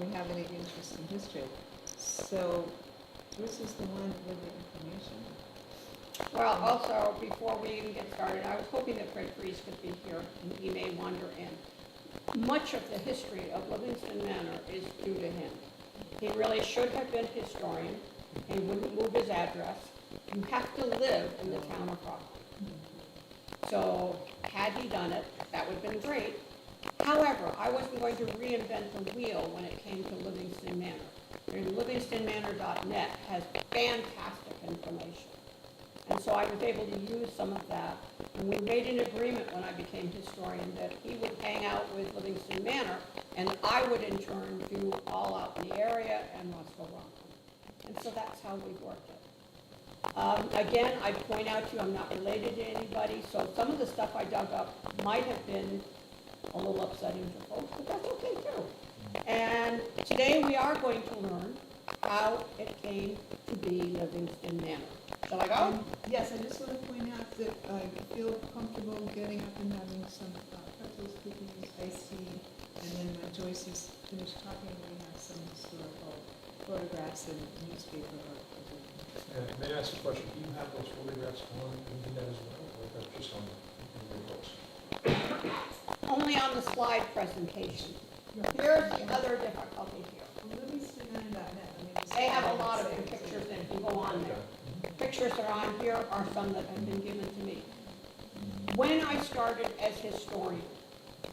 we have any interest in history. So this is the one with the information. Well, also, before we even get started, I was hoping that Fred Fries could be here, and he may wander in. Much of the history of Livingston Manor is due to him. He really should have been historian. He wouldn't move his address. You have to live in the town of Rockland. So had he done it, that would have been great. However, I wasn't going to reinvent the wheel when it came to Livingston Manor. And livingstonmanor.net has fantastic information. And so I was able to use some of that. And we made an agreement when I became historian that he would hang out with Livingston Manor, and I would in turn do all out in the area and Russell Rockland. And so that's how we worked it. Again, I point out to you, I'm not related to anybody, so some of the stuff I dug up might have been a little upsetting to folks, but that's okay too. And today we are going to learn how it came to be Livingston Manor. Shall I go? Yes, I just want to point out that I feel comfortable getting up and having some pretzels, cookies, iced tea, and then when Joyce is finished talking, we have some historical photographs and newspaper articles. May I ask a question? Do you have those photographs on the internet as well, or is that just on your books? Only on the slide presentation. Here's the other difficulty here. They have a lot of the pictures that can go on there. Pictures that are on here are some that have been given to me. When I started as historian,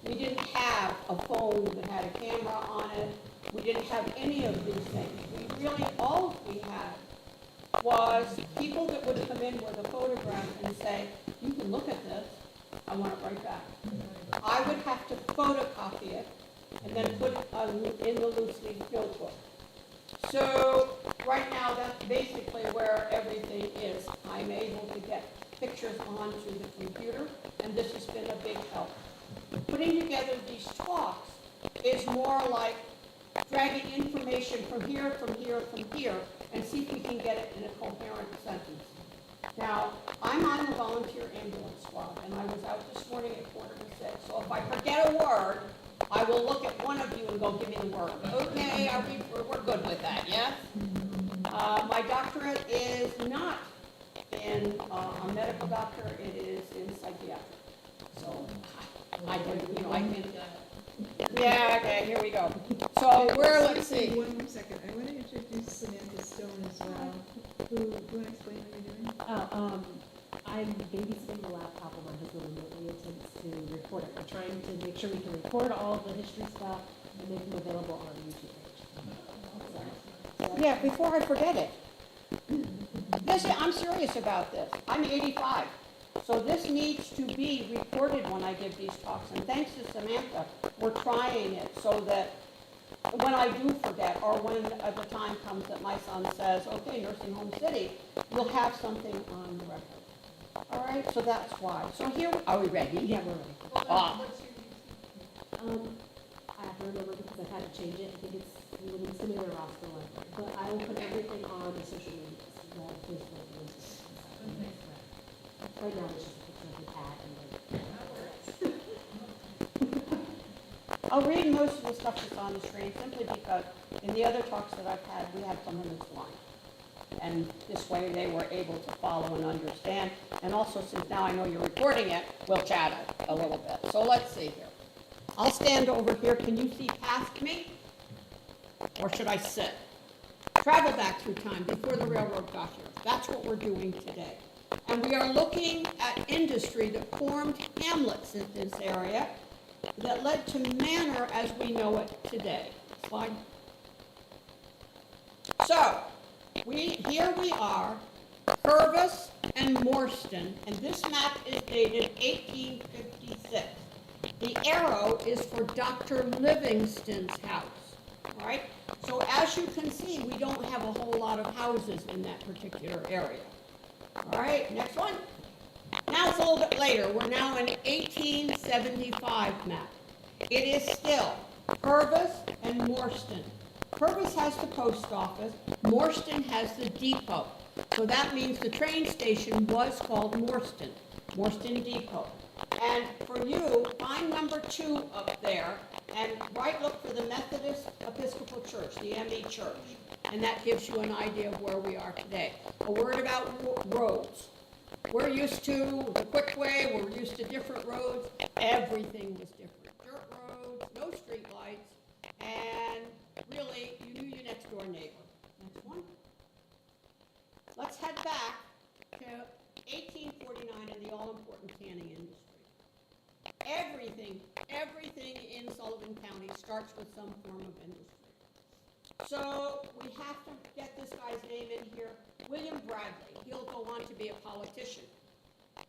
we didn't have a phone that had a camera on it. We didn't have any of these things. We really, all we had was people that would come in with a photograph and say, you can look at this, I want it right back. I would have to photocopy it and then put it in the loose leaf notebook. So right now, that's basically where everything is. I'm able to get pictures onto the computer, and this has been a big help. Putting together these talks is more like dragging information from here, and see if we can get it in a coherent sentence. Now, I'm on the volunteer ambulance squad, and I was out this morning at 5:45, so if I forget a word, I will look at one of you and go, give me the word. Okay, we're good with that, yes? My doctorate is not in a medical doctor, it is in psychiatry. So I can, yeah, okay, here we go. So let's see. One more second. I want to introduce Samantha Stone as well. Who, do you want to explain what you're doing? I'm babysitting the laptop of my husband remotely attempts to record it. We're trying to make sure we can record all the history stuff and make them available on the YouTube page. Yeah, before I forget it. I'm serious about this. I'm 85. So this needs to be recorded when I give these talks. And thanks to Samantha, we're trying it so that when I do forget, or when the time comes that my son says, okay, Nursing Home City, we'll have something on the record. All right, so that's why. So here, are we ready? Yeah, we're ready. I have to remember because I've had to change it. I think it's Livingston Manor roster one. But I will put everything on the social media. Facebook, Instagram. Right now, it's just a picture of the cat and the I'll read most of the stuff that's on the screen simply because in the other talks that I've had, we had someone that's blind. And this way they were able to follow and understand. And also, since now I know you're recording it, we'll chat a little bit. So let's see here. I'll stand over here. Can you see past me? Or should I sit? Travel back through time before the railroad got here. That's what we're doing today. And we are looking at industry that formed hamlets in this area that led to Manor as we know it today. Slide. So, here we are, Purvis and Morsston, and this map is dated 1856. The arrow is for Dr. Livingston's house, all right? So as you can see, we don't have a whole lot of houses in that particular area. All right, next one. Now it's a little bit later. We're now in 1875 map. It is still Purvis and Morsston. Purvis has the post office, Morsston has the depot. So that means the train station was called Morsston Depot. And for you, find number 2 up there and look for the Methodist Episcopal Church, the ME Church. And that gives you an idea of where we are today. A word about roads. We're used to the quick way, we're used to different roads. Everything was different. Dirt roads, no street lights, and really, you knew your next door neighbor. Next one. Let's head back to 1849 and the all-important tanning industry. Everything in Sullivan County starts with some form of industry. So we have to get this guy's name in here. William Bradley, he'll go on to be a politician,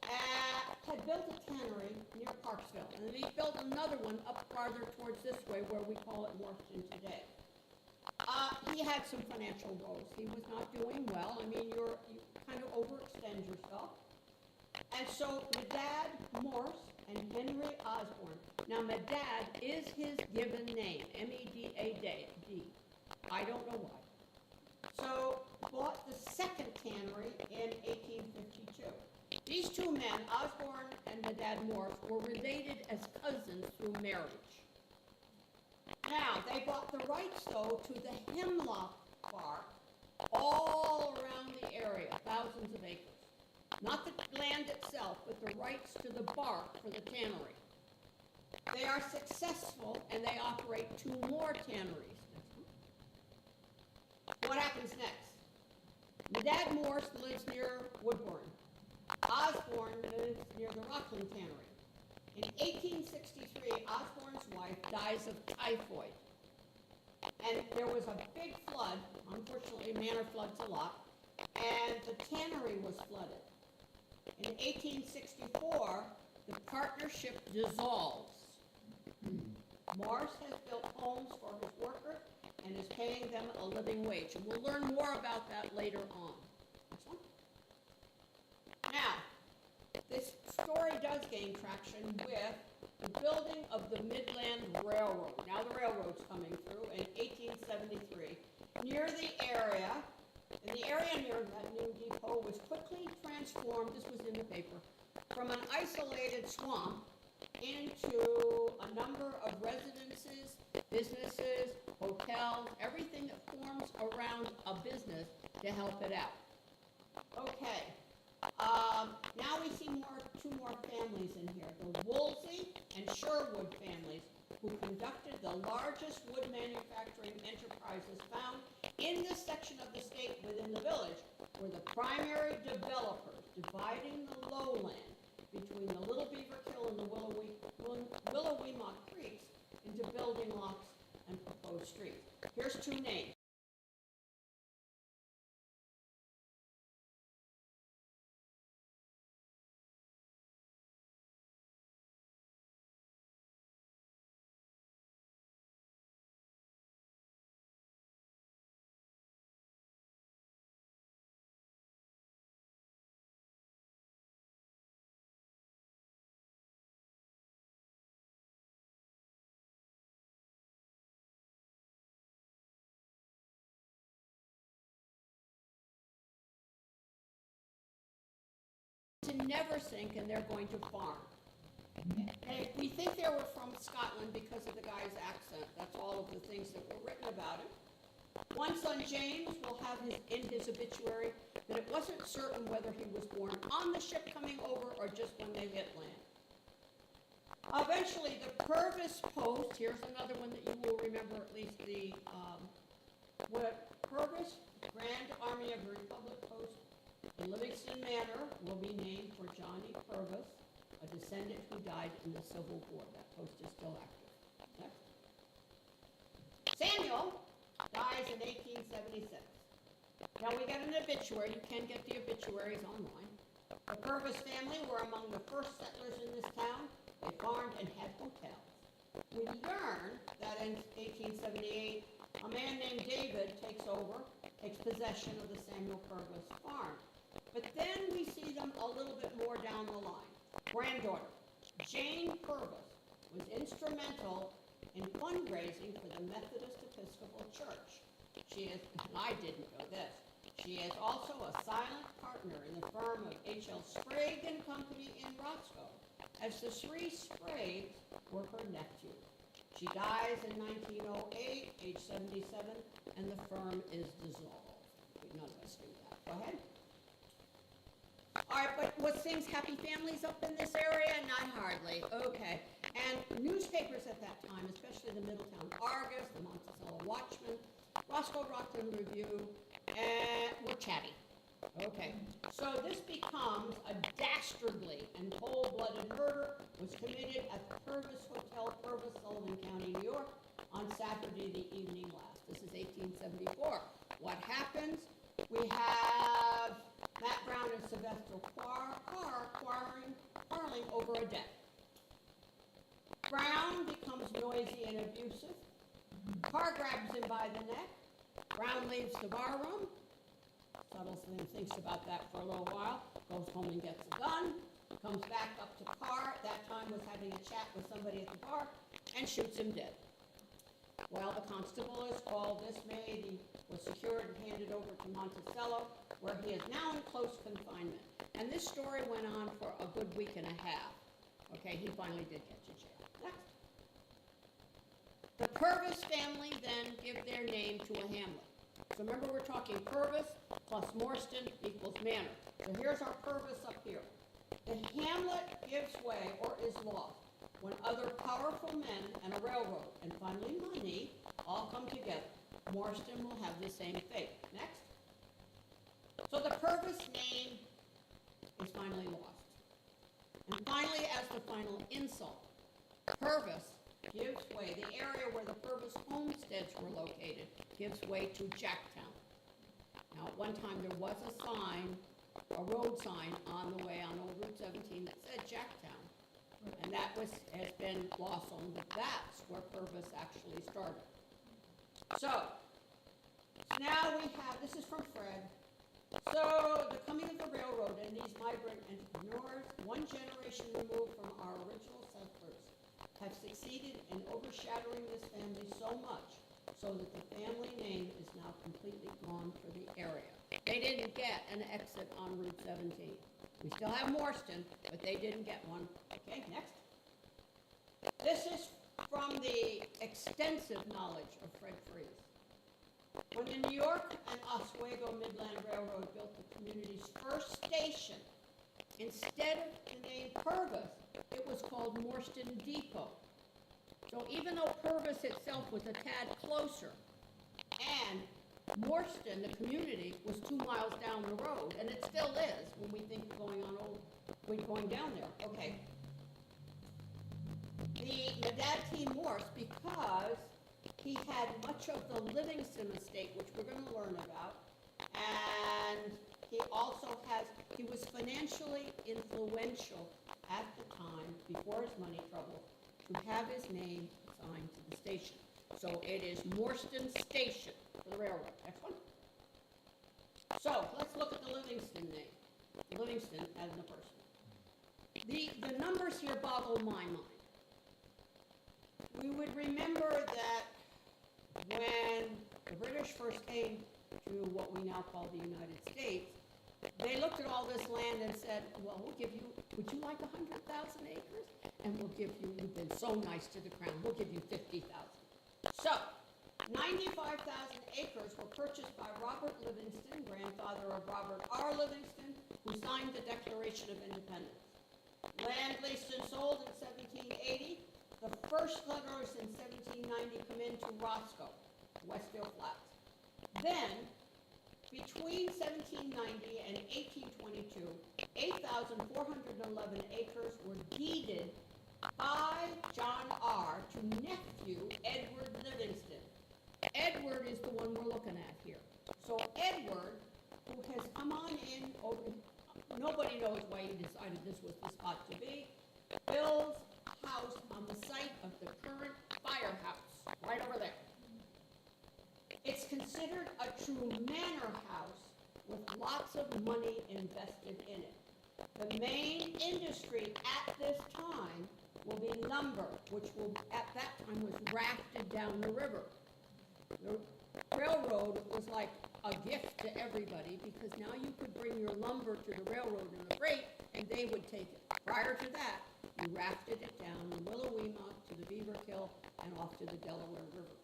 had built a tannery near Parksville, and then he built another one up farther towards this way where we call it Morsston today. He had some financial woes. He was not doing well. I mean, you kind of overextend yourself. And so Medad Morse and Henry Osborne. Now, Medad is his given name, M-E-D-A-D. I don't know why. So, bought the second tannery in 1852. These two men, Osborne and Medad Morse, were related as cousins through marriage. Now, they bought the rights, though, to the hemlock bark all around the area, thousands of acres. Not the land itself, but the rights to the bark for the tannery. They are successful, and they operate 2 more tanneries. What happens next? Medad Morse lives near Woodbourne. Osborne lives near the Rockland Tannery. In 1863, Osborne's wife dies of typhoid. And there was a big flood. Unfortunately, Manor floods a lot. And the tannery was flooded. In 1864, the partnership dissolves. Morse has built homes for his workers and is paying them a living wage. And we'll learn more about that later on. Next one. Now, this story does gain traction with the building of the Midland Railroad. Now the railroad's coming through in 1873. Near the area, and the area near that new depot was quickly transformed, this was in the paper, from an isolated swamp into a number of residences, businesses, hotels, everything that forms around a business to help it out. Okay, now we see 2 more families in here, the Woolsey and Sherwood families, who conducted the largest wood manufacturing enterprises found in this section of the state within the village, were the primary developers, dividing the lowland between the Little Beaver Kill and the Willowweemot Creeks into building lots and proposed streets. Here's 2 names. To never sink, and they're going to farm. We think they were from Scotland because of the guy's accent. That's all of the things that were written about him. One son, James, will have in his obituary that it wasn't certain whether he was born on the ship coming over or just when they hit land. Eventually, the Purvis Post, here's another one that you will remember, at least the Purvis Grand Army of the Republic Post. The Livingston Manor will be named for Johnny Purvis, a descendant who died in the Civil War. That post is still active. Next. Samuel dies in 1876. Now we got an obituary. You can get the obituaries online. The Purvis family were among the first settlers in this town. They farmed and had hotels. We learn that in 1878, a man named David takes possession of the Samuel Purvis farm. But then we see them a little bit more down the line. Granddaughter, Jane Purvis, was instrumental in fundraising for the Methodist Episcopal Church. She is, and I didn't know this, she is also a silent partner in the firm of H.L. Sprague and Company in Roscoe. as the three Spragues were her nephew. She dies in 1908, age 77, and the firm is dissolved. None of us knew that. Go ahead. All right, but was things happy families up in this area? Not hardly. Okay. And newspapers at that time, especially the Middletown Argus, the Monticello Watchman, Roscoe Rockland Review, were chatty. Okay, so this becomes a dastardly and cold-blooded murder was committed at the Purvis Hotel, Purvis, Sullivan County, New York, on Saturday the evening last. This is 1874. What happens? We have Matt Brown and Sylvester quarreling over a debt. Brown becomes noisy and abusive. Carr grabs him by the neck. Brown leaves the barroom. Subtleston thinks about that for a little while, goes home and gets a gun, comes back up to Carr, at that time was having a chat with somebody at the bar, and shoots him dead. Well, the constable is called, dismayed, he was secured and handed over to Monticello, where he is now in close confinement. And this story went on for a good week and a half. Okay, he finally did get to jail. Next. The Purvis family then give their name to a hamlet. So remember, we're talking Purvis plus Morsston equals Manor. So here's our Purvis up here. The hamlet gives way or is lost when other powerful men and a railroad and finally money all come together. Morsston will have the same fate. Next. So the Purvis name is finally lost. And finally, as the final insult, Purvis gives way, the area where the Purvis homesteads were located, gives way to Jacktown. Now, at one time, there was a sign, a road sign on the way on Old Route 17 that said Jacktown. And that has been lost on, but that's where Purvis actually started. So now we have, this is from Fred. So the coming of the railroad and these migrant entrepreneurs, one generation removed from our original settlers, have succeeded in overshadowing this family so much so that the family name is now completely gone for the area. They didn't get an exit on Route 17. We still have Morsston, but they didn't get one. Okay, next. This is from the extensive knowledge of Fred Fries. When the New York and Oswego Midland Railroad built the community's first station, instead of the name Purvis, it was called Morsston Depot. So even though Purvis itself was a tad closer, and Morsston, the community, was 2 miles down the road, and it still is when we think of going down there. Okay. My dad team Morse, because he had much of the Livingston estate, which we're going to learn about, and he was financially influential at the time, before his money trouble, to have his name assigned to the station. So it is Morsston Station for the railroad. Next one. So let's look at the Livingston name. Livingston as a person. The numbers here boggle my mind. We would remember that when the British first came to what we now call the United States, they looked at all this land and said, well, we'll give you, would you like 100,000 acres? And we'll give you, you've been so nice to the crown, we'll give you 50,000. So, 95,000 acres were purchased by Robert Livingston, grandfather of Robert R. Livingston, who signed the Declaration of Independence. Land leased and sold in 1780. The first settlers in 1790 come into Roscoe, Westfield Flats. Then, between 1790 and 1822, 8,411 acres were deeded by John R. to nephew Edward Livingston. Edward is the one we're looking at here. So Edward, who has come on in, nobody knows why he decided this was the spot to be, builds a house on the site of the current firehouse, right over there. It's considered a true manor house with lots of money invested in it. The main industry at this time will be lumber, which will, at that time, was rafted down the river. The railroad was like a gift to everybody, because now you could bring your lumber to the railroad in the freight, and they would take it. Prior to that, you rafted it down the Willowweema to the Beaver Kill and off to the Delaware River.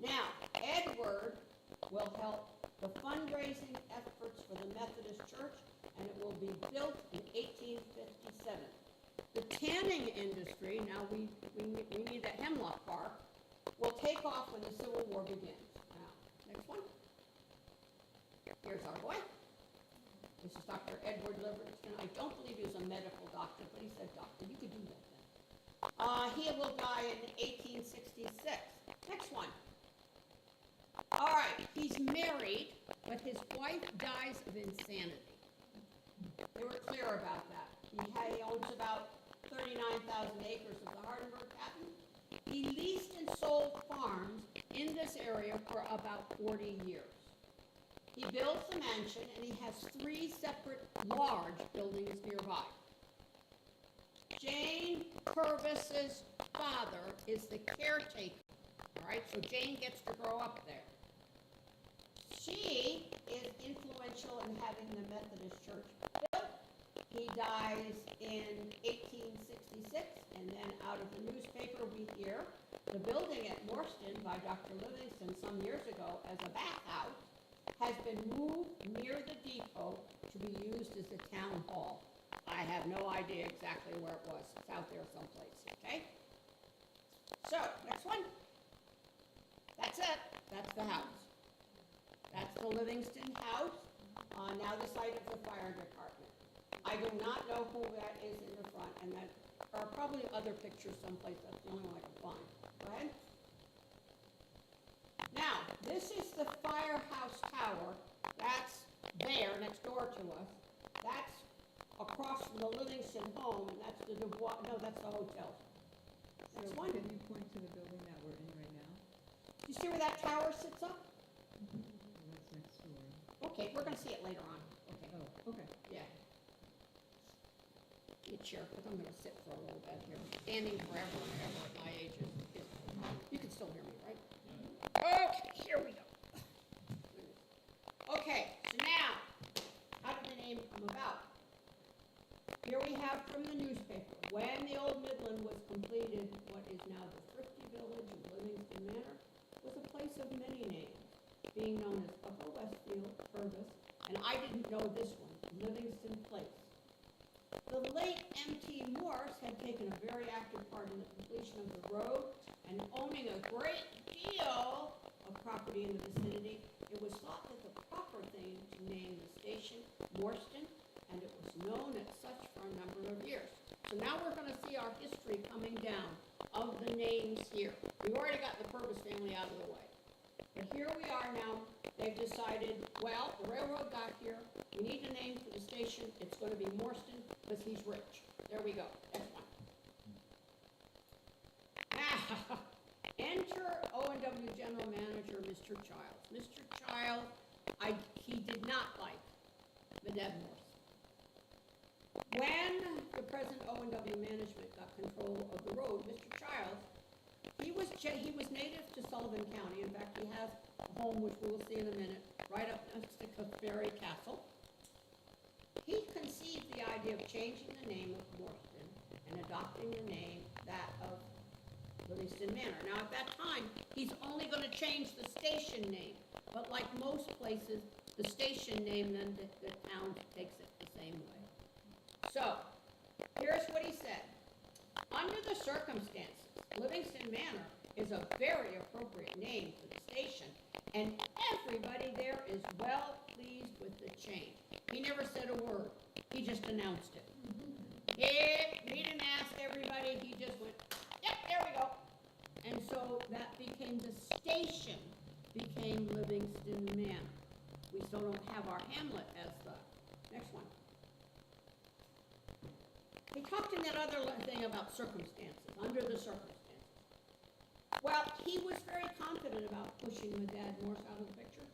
Now, Edward will help the fundraising efforts for the Methodist Church, and it will be built in 1857. The tanning industry, now we need that hemlock bark, will take off when the Civil War begins. Now, next one. Here's our boy. This is Dr. Edward Livingston. I don't believe he was a medical doctor, but he said, doctor, you could do that then. He will die in 1866. Next one. All right, he's married, but his wife dies of insanity. They were clear about that. He owns about 39,000 acres of the Hardenberg patent. He leased and sold farms in this area for about 40 years. He builds the mansion, and he has 3 separate large buildings nearby. Jane Purvis's father is the caretaker. All right, so Jane gets to grow up there. She is influential in having the Methodist Church built. He dies in 1866, and then out of the newspaper we hear the building at Morsston by Dr. Livingston some years ago as a bathhouse has been moved near the depot to be used as the town hall. I have no idea exactly where it was. It's out there someplace, okay? So, next one. That's it. That's the house. That's the Livingston house. Now the site of the fire department. I do not know who that is in the front, and there are probably other pictures someplace. That's the only one I can find. Go ahead. Now, this is the firehouse tower. That's there, next door to us. That's across from the Livingston home, and that's the Dubois, no, that's the hotel. Next one. Can you point to the building that we're in right now? Do you see where that tower sits up? That's next door. Okay, we're gonna see it later on. Okay. Oh, okay. Yeah. Get a chair, because I'm gonna sit for a little bit here. Standing forever and ever at my age is you can still hear me, right? Okay, here we go. Okay, so now, how did the name come about? Here we have from the newspaper, when the old Midland was completed, what is now the thrifty village of Livingston Manor was a place of many names, being known as Upper Westfield, Purvis, and I didn't know this one, Livingston Place. The late M.T. Morse had taken a very active part in the completion of the road and owning a great deal of property in the vicinity. It was thought that the proper thing to name the station Morsston, and it was known as such for a number of years. So now we're going to see our history coming down of the names here. We've already got the Purvis family out of the way. But here we are now. They've decided, well, the railroad got here. We need a name for the station. It's going to be Morsston because he's rich. There we go. Next one. Now, enter O&W General Manager, Mr. Childs. Mr. Childs, he did not like the Deb Morse. When the present O&W management got control of the road, Mr. Childs, he was native to Sullivan County. In fact, he has a home, which we will see in a minute, right up next to Caffery Castle. He conceived the idea of changing the name of Morsston and adopting the name, that of Livingston Manor. Now, at that time, he's only going to change the station name. But like most places, the station name, then the town takes it the same way. So, here's what he said. Under the circumstances, Livingston Manor is a very appropriate name for the station, and everybody there is well pleased with the change. He never said a word. He just announced it. He didn't ask everybody. He just went, yep, there we go. And so that became the station, became Livingston Manor. We still don't have our hamlet as the next one. He talked in that other thing about circumstances, under the circumstances. Well, he was very confident about pushing the Dad Morse out of the picture.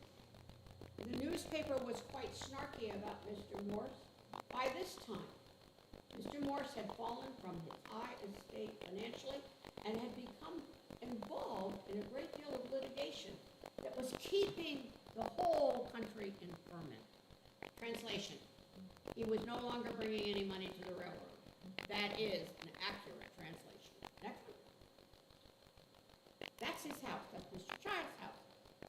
The newspaper was quite snarky about Mr. Morse. By this time, Mr. Morse had fallen from his high estate financially and had become involved in a great deal of litigation that was keeping the whole country in ferment. Translation, he was no longer bringing any money to the railroad. That is an accurate translation. Next one. That's his house, that's Mr. Child's house.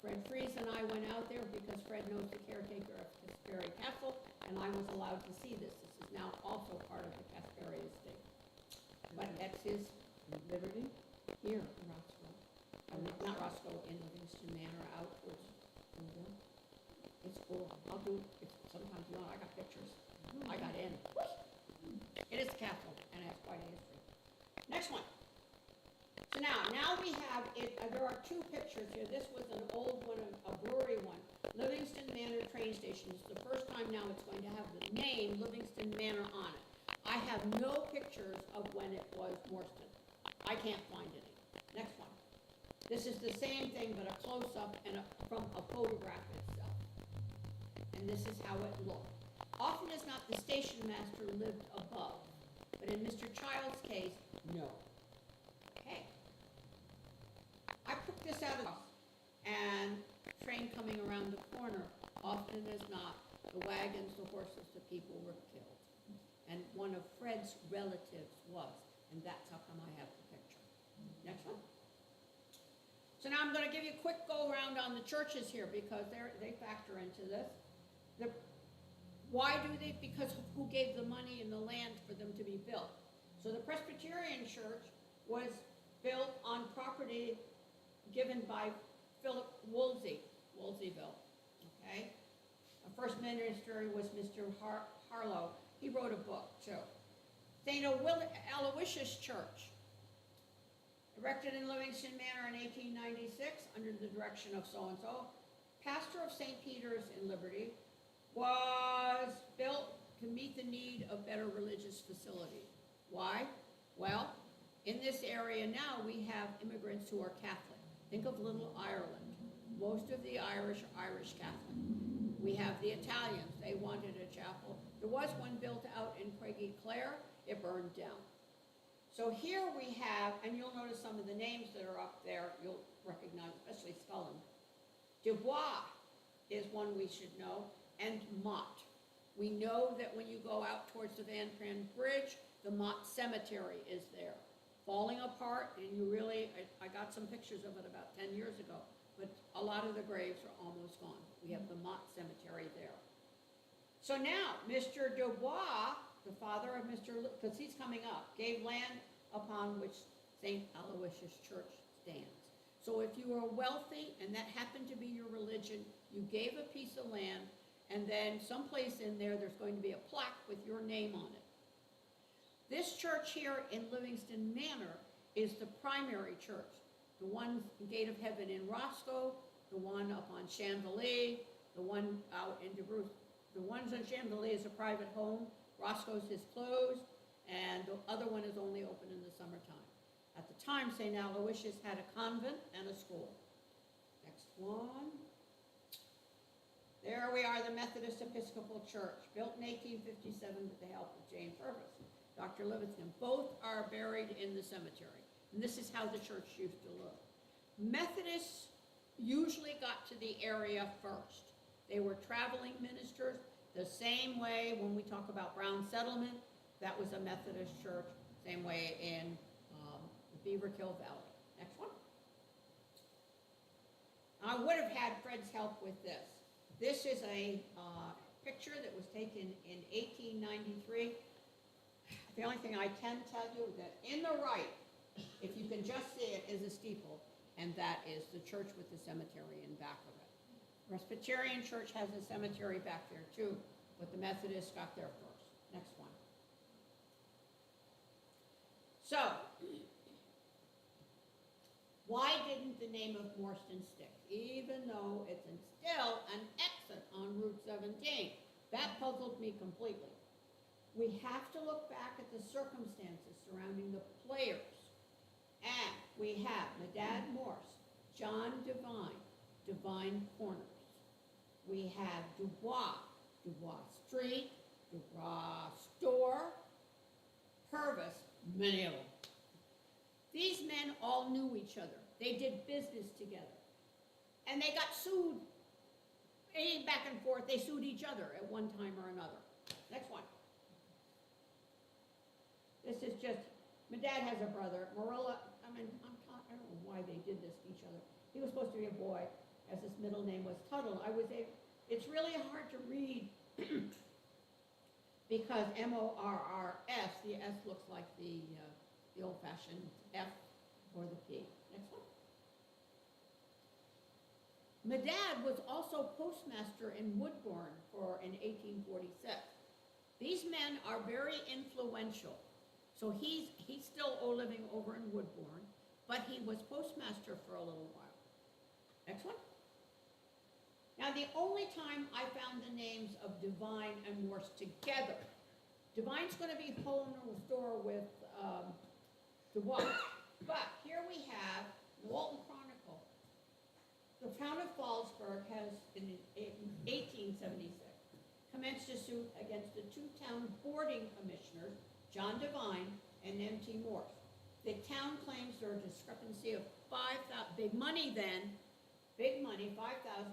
Fred Fries and I went out there because Fred knows the caretaker of Casperi Castle, and I was allowed to see this. This is now also part of the Casperi estate. But that's his Liberty? here in Roscoe. Not Roscoe, in Livingston Manor, out towards, it's cool. I'll do, if sometimes you want, I got pictures. I got in. It is a castle, and it has quite a history. Next one. So now we have it, there are two pictures here. This was an old one, a brewery one. Livingston Manor train station. It's the first time now it's going to have the name Livingston Manor on it. I have no pictures of when it was Morsston. I can't find any. Next one. This is the same thing, but a close-up and from a photograph itself. And this is how it looked. Often as not, the station master lived above, but in Mr. Child's case, no. Okay. I put this out of, and train coming around the corner, often as not, the wagons, the horses, the people were killed. And one of Fred's relatives was, and that's how come I have the picture. Next one. So now I'm going to give you a quick go around on the churches here because they factor into this. Why do they? Because of who gave the money and the land for them to be built. So the Presbyterian church was built on property given by Philip Woolseyville. Okay? The first minister was Mr. Harlow. He wrote a book too. St. Aloysius Church, erected in Livingston Manor in 1896 under the direction of so-and-so. Pastor of St. Peter's in Liberty, was built to meet the need of better religious facilities. Why? Well, in this area now we have immigrants who are Catholic. Think of Little Ireland. Most of the Irish are Irish Catholic. We have the Italians. They wanted a chapel. There was one built out in Craigie Clare. It burned down. So here we have, and you'll notice some of the names that are up there, you'll recognize, especially Scullin. Dubois is one we should know, and Mott. We know that when you go out towards the Van Pran Bridge, the Mott Cemetery is there. Falling apart, and you really, I got some pictures of it about 10 years ago, but a lot of the graves are almost gone. We have the Mott Cemetery there. So now, Mr. Dubois, the father of Mr., because he's coming up, gave land upon which St. Aloysius Church stands. So if you were wealthy and that happened to be your religion, you gave a piece of land, and then someplace in there, there's going to be a plaque with your name on it. This church here in Livingston Manor is the primary church. The one Gate of Heaven in Roscoe, the one up on Chandelier, the one out in DeBruce. The ones on Chandelier is a private home. Roscoe's is closed, and the other one is only open in the summertime. At the time, St. Aloysius had a convent and a school. Next one. There we are, the Methodist Episcopal Church, built in 1857 with the help of Jane Purvis, Dr. Livingston. Both are buried in the cemetery. And this is how the church used to look. Methodists usually got to the area first. They were traveling ministers. The same way when we talk about Brown Settlement, that was a Methodist church. Same way in the Beaverkill Valley. Next one. I would have had Fred's help with this. This is a picture that was taken in 1893. The only thing I can tell you that in the right, if you can just see it, is a steeple, and that is the church with the cemetery in back of it. Presbyterian Church has a cemetery back there too, but the Methodists got there first. Next one. So, why didn't the name of Morsston stick, even though it's still an exit on Route 17? That puzzled me completely. We have to look back at the circumstances surrounding the players. And we have Medad Morse, John Devine, Devine Corners. We have Dubois, Dubois Street, Dubois Store, Purvis, many of them. These men all knew each other. They did business together. And they got sued, back and forth, they sued each other at one time or another. Next one. This is just, my dad has a brother, Marilla, I don't know why they did this to each other. He was supposed to be a boy, as his middle name was Tuttle. It's really hard to read because Morrs, the S looks like the old-fashioned F or the P. Next one. My dad was also postmaster in Woodbourne in 1846. These men are very influential. So he's still living over in Woodbourne, but he was postmaster for a little while. Next one. Now, the only time I found the names of Devine and Morse together, Devine's going to be holding a store with DeWalt, but here we have the Walton Chronicle. The town of Fallsburg has, in 1876, commenced a suit against the two town boarding commissioners, John Devine and M.T. Morse. The town claims there a discrepancy of $5,000, big money then, big money, $5,000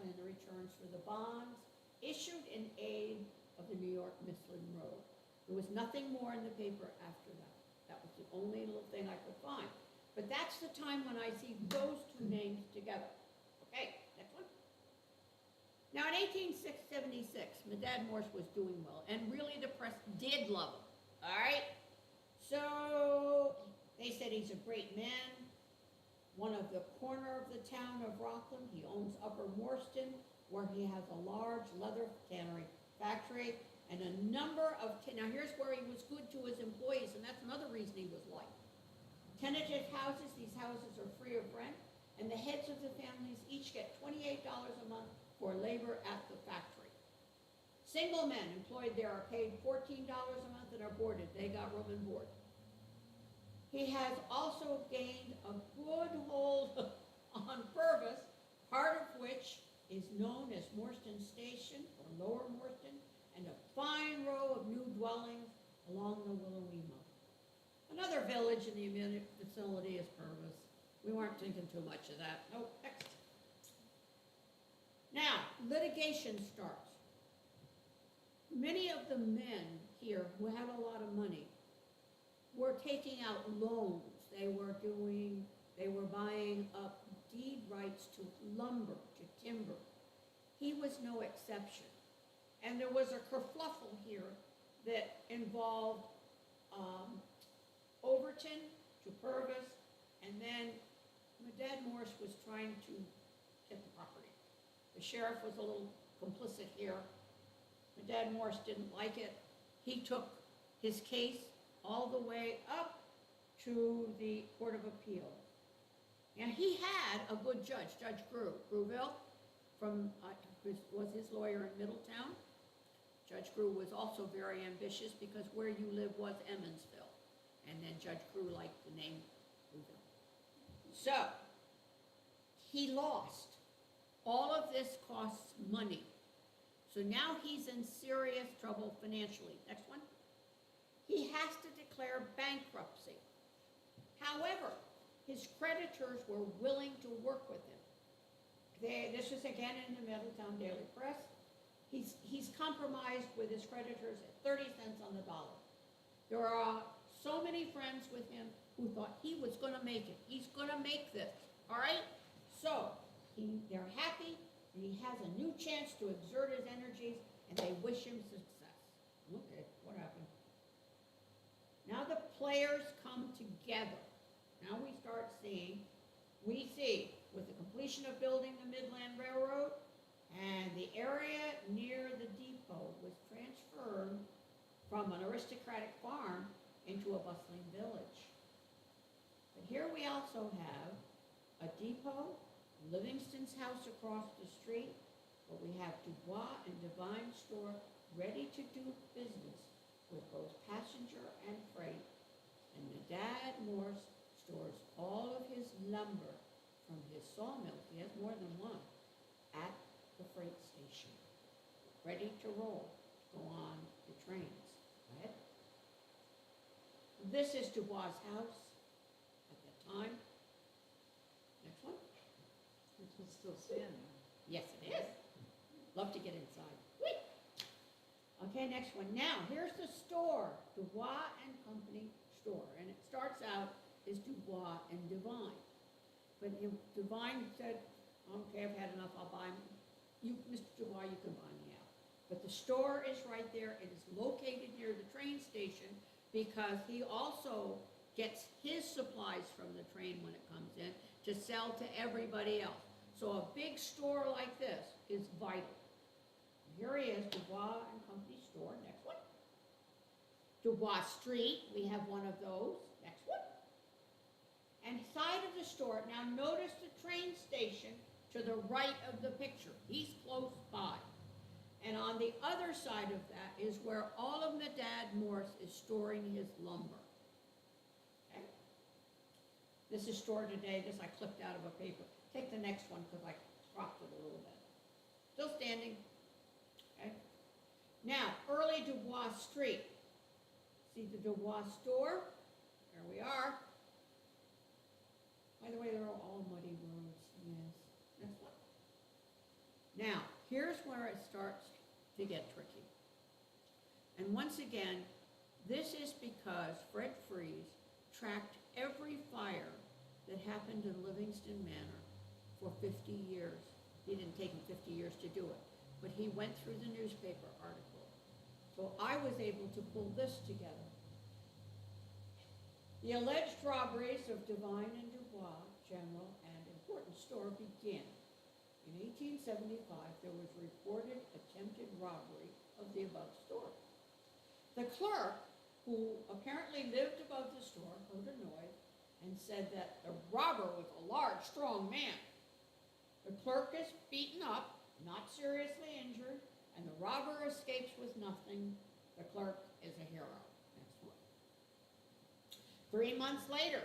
in the returns for the bonds issued in aid of the New York Midland Road. There was nothing more in the paper after that. That was the only little thing I could find. But that's the time when I see those two names together. Okay, next one. Now in 1876, my dad Morse was doing well, and really the press did love him. All right? So they said he's a great man, one of the corner of the town of Rockland. He owns Upper Morsston, where he has a large leather tannery factory and a number of, now here's where he was good to his employees, and that's another reason he was liked. Tenanted houses, these houses are free of rent, and the heads of the families each get $28 a month for labor at the factory. Single men employed there are paid $14 a month and are boarded. They got room and board. He has also gained a good hold on Purvis, part of which is known as Morsston Station or Lower Morsston, and a fine row of new dwellings along the Willowema. Another village in the immediate vicinity is Purvis. We weren't thinking too much of that. Nope, next. Now, litigation starts. Many of the men here who had a lot of money were taking out loans. They were buying up deed rights to lumber, to timber. He was no exception. And there was a kerfluffle here that involved Overton to Purvis, and then my dad Morse was trying to get the property. The sheriff was a little complicit here. My dad Morse didn't like it. He took his case all the way up to the Court of Appeal. And he had a good judge, Judge Gruville, was his lawyer in Middletown. Judge Grew was also very ambitious because where you live was Emmonsville. And then Judge Grew liked the name Gruville. So, he lost. All of this costs money. So now he's in serious trouble financially. Next one. He has to declare bankruptcy. However, his creditors were willing to work with him. This was again in the Middletown Daily Press. He's compromised with his creditors at 30 cents on the dollar. There are so many friends with him who thought he was going to make it. He's going to make this, all right? So they're happy, and he has a new chance to exert his energies, and they wish him success. Okay, what happened? Now the players come together. Now we see with the completion of building the Midland Railroad, and the area near the depot was transferred from an aristocratic farm into a bustling village. But here we also have a depot, Livingston's house across the street, but we have Dubois and Devine store ready to do business with both passenger and freight, and the dad Morse stores all of his lumber from his sawmill, he has more than one, at the freight station, ready to roll, to go on the trains, right? This is Dubois' house at that time. Next one. It's still standing. Yes, it is. Love to get inside. Whee! Okay, next one. Now, here's the store, Dubois and Company store. And it starts out as Dubois and Divine. But Divine said, okay, I've had enough, I'll buy, you, Mr. Dubois, you can buy me out. But the store is right there. It is located near the train station because he also gets his supplies from the train when it comes in to sell to everybody else. So a big store like this is vital. Here he is, Dubois and Company store. Next one. Dubois Street, we have one of those. Next one. And side of the store, now notice the train station to the right of the picture. He's close by. And on the other side of that is where all of Medad Morse is storing his lumber. Okay? This is stored today. This I clipped out of a paper. Take the next one because I cropped it a little bit. Still standing. Okay? Now, early Dubois Street. See the Dubois store? There we are. By the way, they're all muddy roads. Yes. Next one. Now, here's where it starts to get tricky. And once again, this is because Fred Fries tracked every fire that happened in Livingston Manor for 50 years. He didn't take him 50 years to do it, but he went through the newspaper article. So I was able to pull this together. The alleged robberies of Divine and Dubois, General and Important Store began. In 1875, there was reported attempted robbery of the above store. The clerk, who apparently lived above the store, heard a noise and said that the robber was a large, strong man. The clerk is beaten up, not seriously injured, and the robber escapes with nothing. The clerk is a hero. Next one. 3 months later,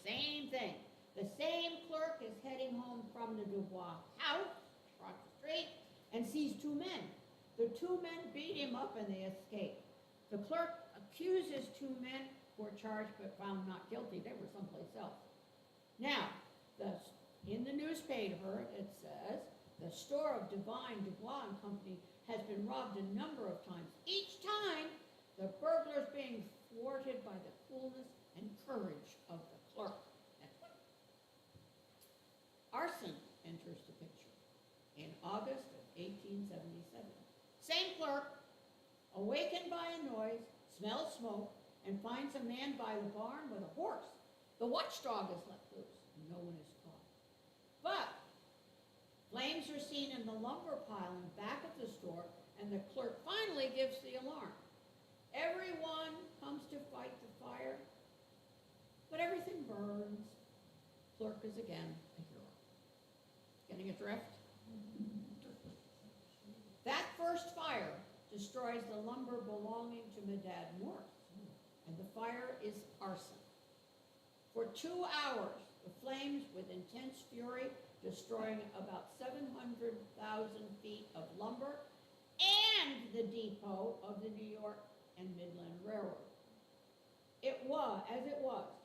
same thing. The same clerk is heading home from the Dubois house across the street and sees 2 men. The 2 men beat him up and they escape. The clerk accuses 2 men who were charged but found not guilty. They were someplace else. Now, in the newspaper it says, the store of Divine, Dubois and Company has been robbed a number of times. Each time, the burglars being thwarted by the coolness and courage of the clerk. Next one. Arson enters the picture in August of 1877. Same clerk, awakened by a noise, smells smoke, and finds a man by the barn with a horse. The watchdog is let loose. No one is caught. But flames are seen in the lumber pile in back of the store, and the clerk finally gives the alarm. Everyone comes to fight the fire, but everything burns. Clerk is again a hero. Getting a drift? That first fire destroys the lumber belonging to Medad Morse, and the fire is arson. For 2 hours, the flames with intense fury, destroying about 700,000 feet of lumber and the depot of the New York and Midland Railroad. It was,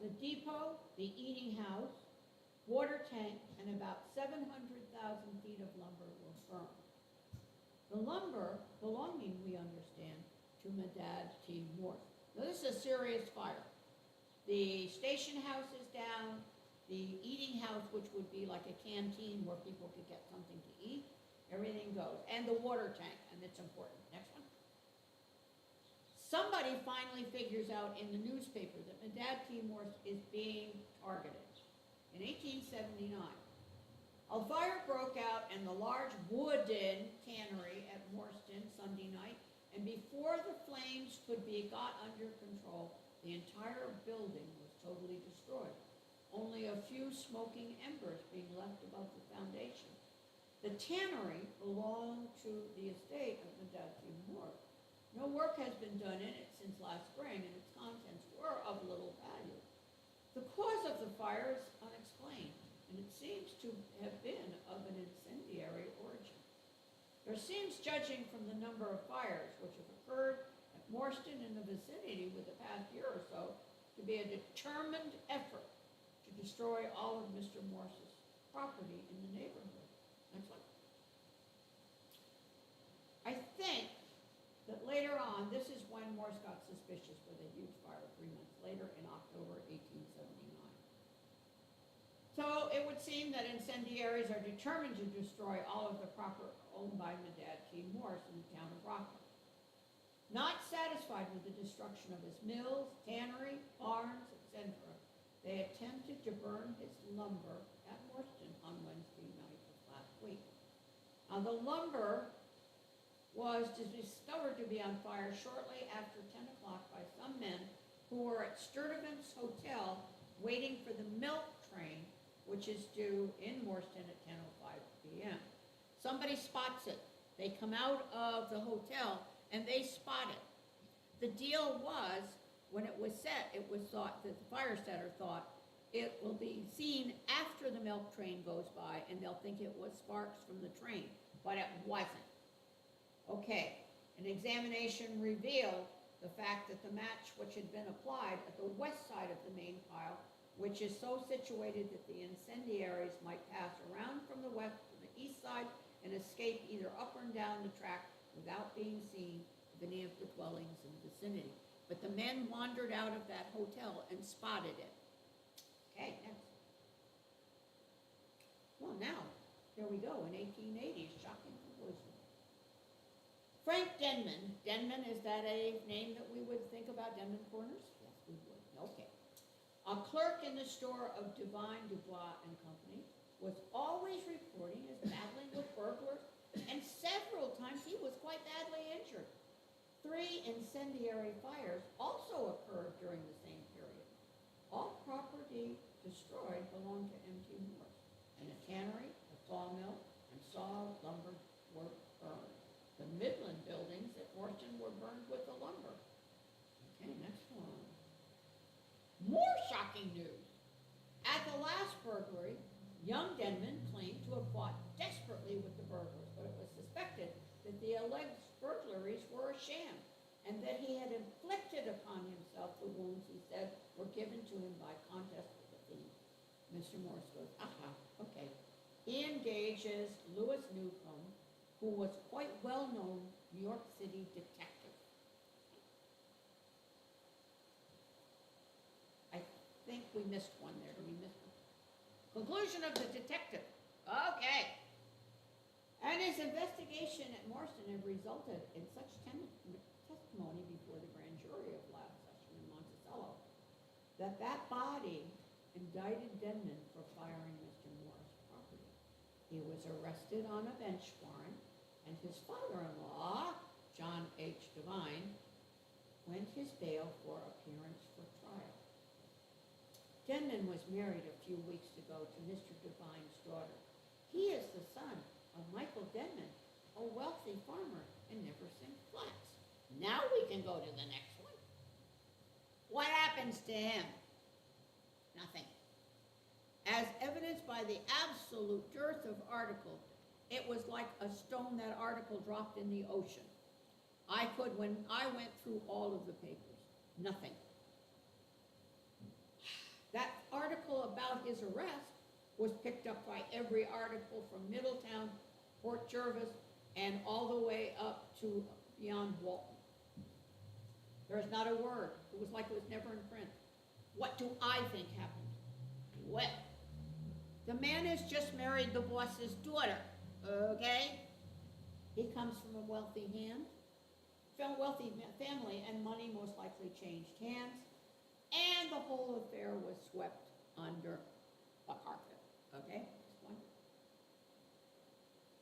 the depot, the eating house, water tank, and about 700,000 feet of lumber were burned. The lumber belonging, we understand, to Medad T. Morse. Now this is a serious fire. The station house is down, the eating house, which would be like a canteen where people could get something to eat, everything goes. And the water tank, and it's important. Next one. Somebody finally figures out in the newspaper that Medad T. Morse is being targeted. In 1879, a fire broke out in the large wooden tannery at Morsston Sunday night, and before the flames could be got under control, the entire building was totally destroyed. Only a few smoking embers being left above the foundation. The tannery belonged to the estate of Medad T. Morse. No work has been done in it since last spring, and its contents were of little value. The cause of the fire is unexplained, and it seems to have been of an incendiary origin. There seems, judging from the number of fires which have occurred at Morsston in the vicinity with the past year or so, to be a determined effort to destroy all of Mr. Morse's property in the neighborhood. So it would seem that incendiaries are determined to destroy all of the property owned by Medad T. Morse in the town of Rockland. Not satisfied with the destruction of his mills, tannery, barns, etc., they attempted to burn his lumber at Morsston on Wednesday night of last week. Now the lumber was discovered to be on fire shortly after 10 o'clock by some men who were at Sturtevant's Hotel waiting for the milk train, which is due in Morsston at 10:05 p.m. Somebody spots it. They come out of the hotel and they spot it. The deal was, when it was set, it was thought that the fire setter thought it will be seen after the milk train goes by and they'll think it was sparks from the train, but it wasn't. Okay, an examination revealed the fact that the match which had been applied at the west side of the main pile, which is so situated that the incendiaries might pass around from the west to the east side and escape either up or down the track without being seen of any of the dwellings in the vicinity. But the men wandered out of that hotel and spotted it. Okay, next. Well, now, here we go, in 1880, shocking conclusion. Frank Denman. Denman, is that a name that we would think about, Denman Corners? Yes, we would. Okay. A clerk in the store of Divine, Dubois and Company was always reporting as battling with burglars, and several times he was quite badly injured. 3 incendiary fires also occurred during the same period. All property destroyed belonged to M.T. Morse, and a tannery, a sawmill, and saw lumber were burned. The Midland buildings at Morsston were burned with the lumber. Okay, next one. More shocking news. At the last burglary, young Denman claimed to have fought desperately with the burglars, but it was suspected that the alleged burglaries were a sham, and that he had inflicted upon himself the wounds he said were given to him by contest with the thief. Mr. Morse goes, aha, okay. He engages Louis Newcomb, who was quite well-known New York City detective. I think we missed one there. Did we miss one? Conclusion of the detective. Okay. And his investigation at Morsston had resulted in such testimony before the grand jury of last session in Monticello that body indicted Denman for firing Mr. Moore's property. He was arrested on a bench warrant, and his father-in-law, John H. Devine, went his bail for appearance for trial. Denman was married a few weeks ago to Mr. Devine's daughter. He is the son of Michael Denman, a wealthy farmer in Neversink Flats. Now we can go to the next one. What happens to him? Nothing. As evidenced by the absolute dearth of articles, it was like a stone that article dropped in the ocean. When I went through all of the papers, nothing. That article about his arrest was picked up by every article from Middletown, Port Jervis, and all the way up to beyond Walton. There's not a word. It was like it was never in print. What do I think happened? Well, the man has just married the boss's daughter, okay? He comes from a wealthy family, and money most likely changed hands, and the whole affair was swept under the carpet, okay?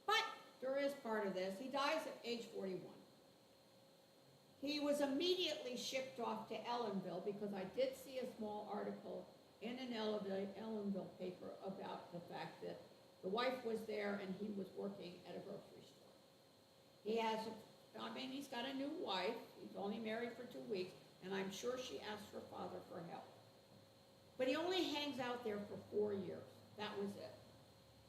But there is part of this. He dies at age 41. He was immediately shipped off to Ellenville because I did see a small article in an Ellenville paper about the fact that the wife was there and he was working at a grocery store. He's got a new wife. He's only married for 2 weeks, and I'm sure she asked her father for help. But he only hangs out there for 4 years. That was it.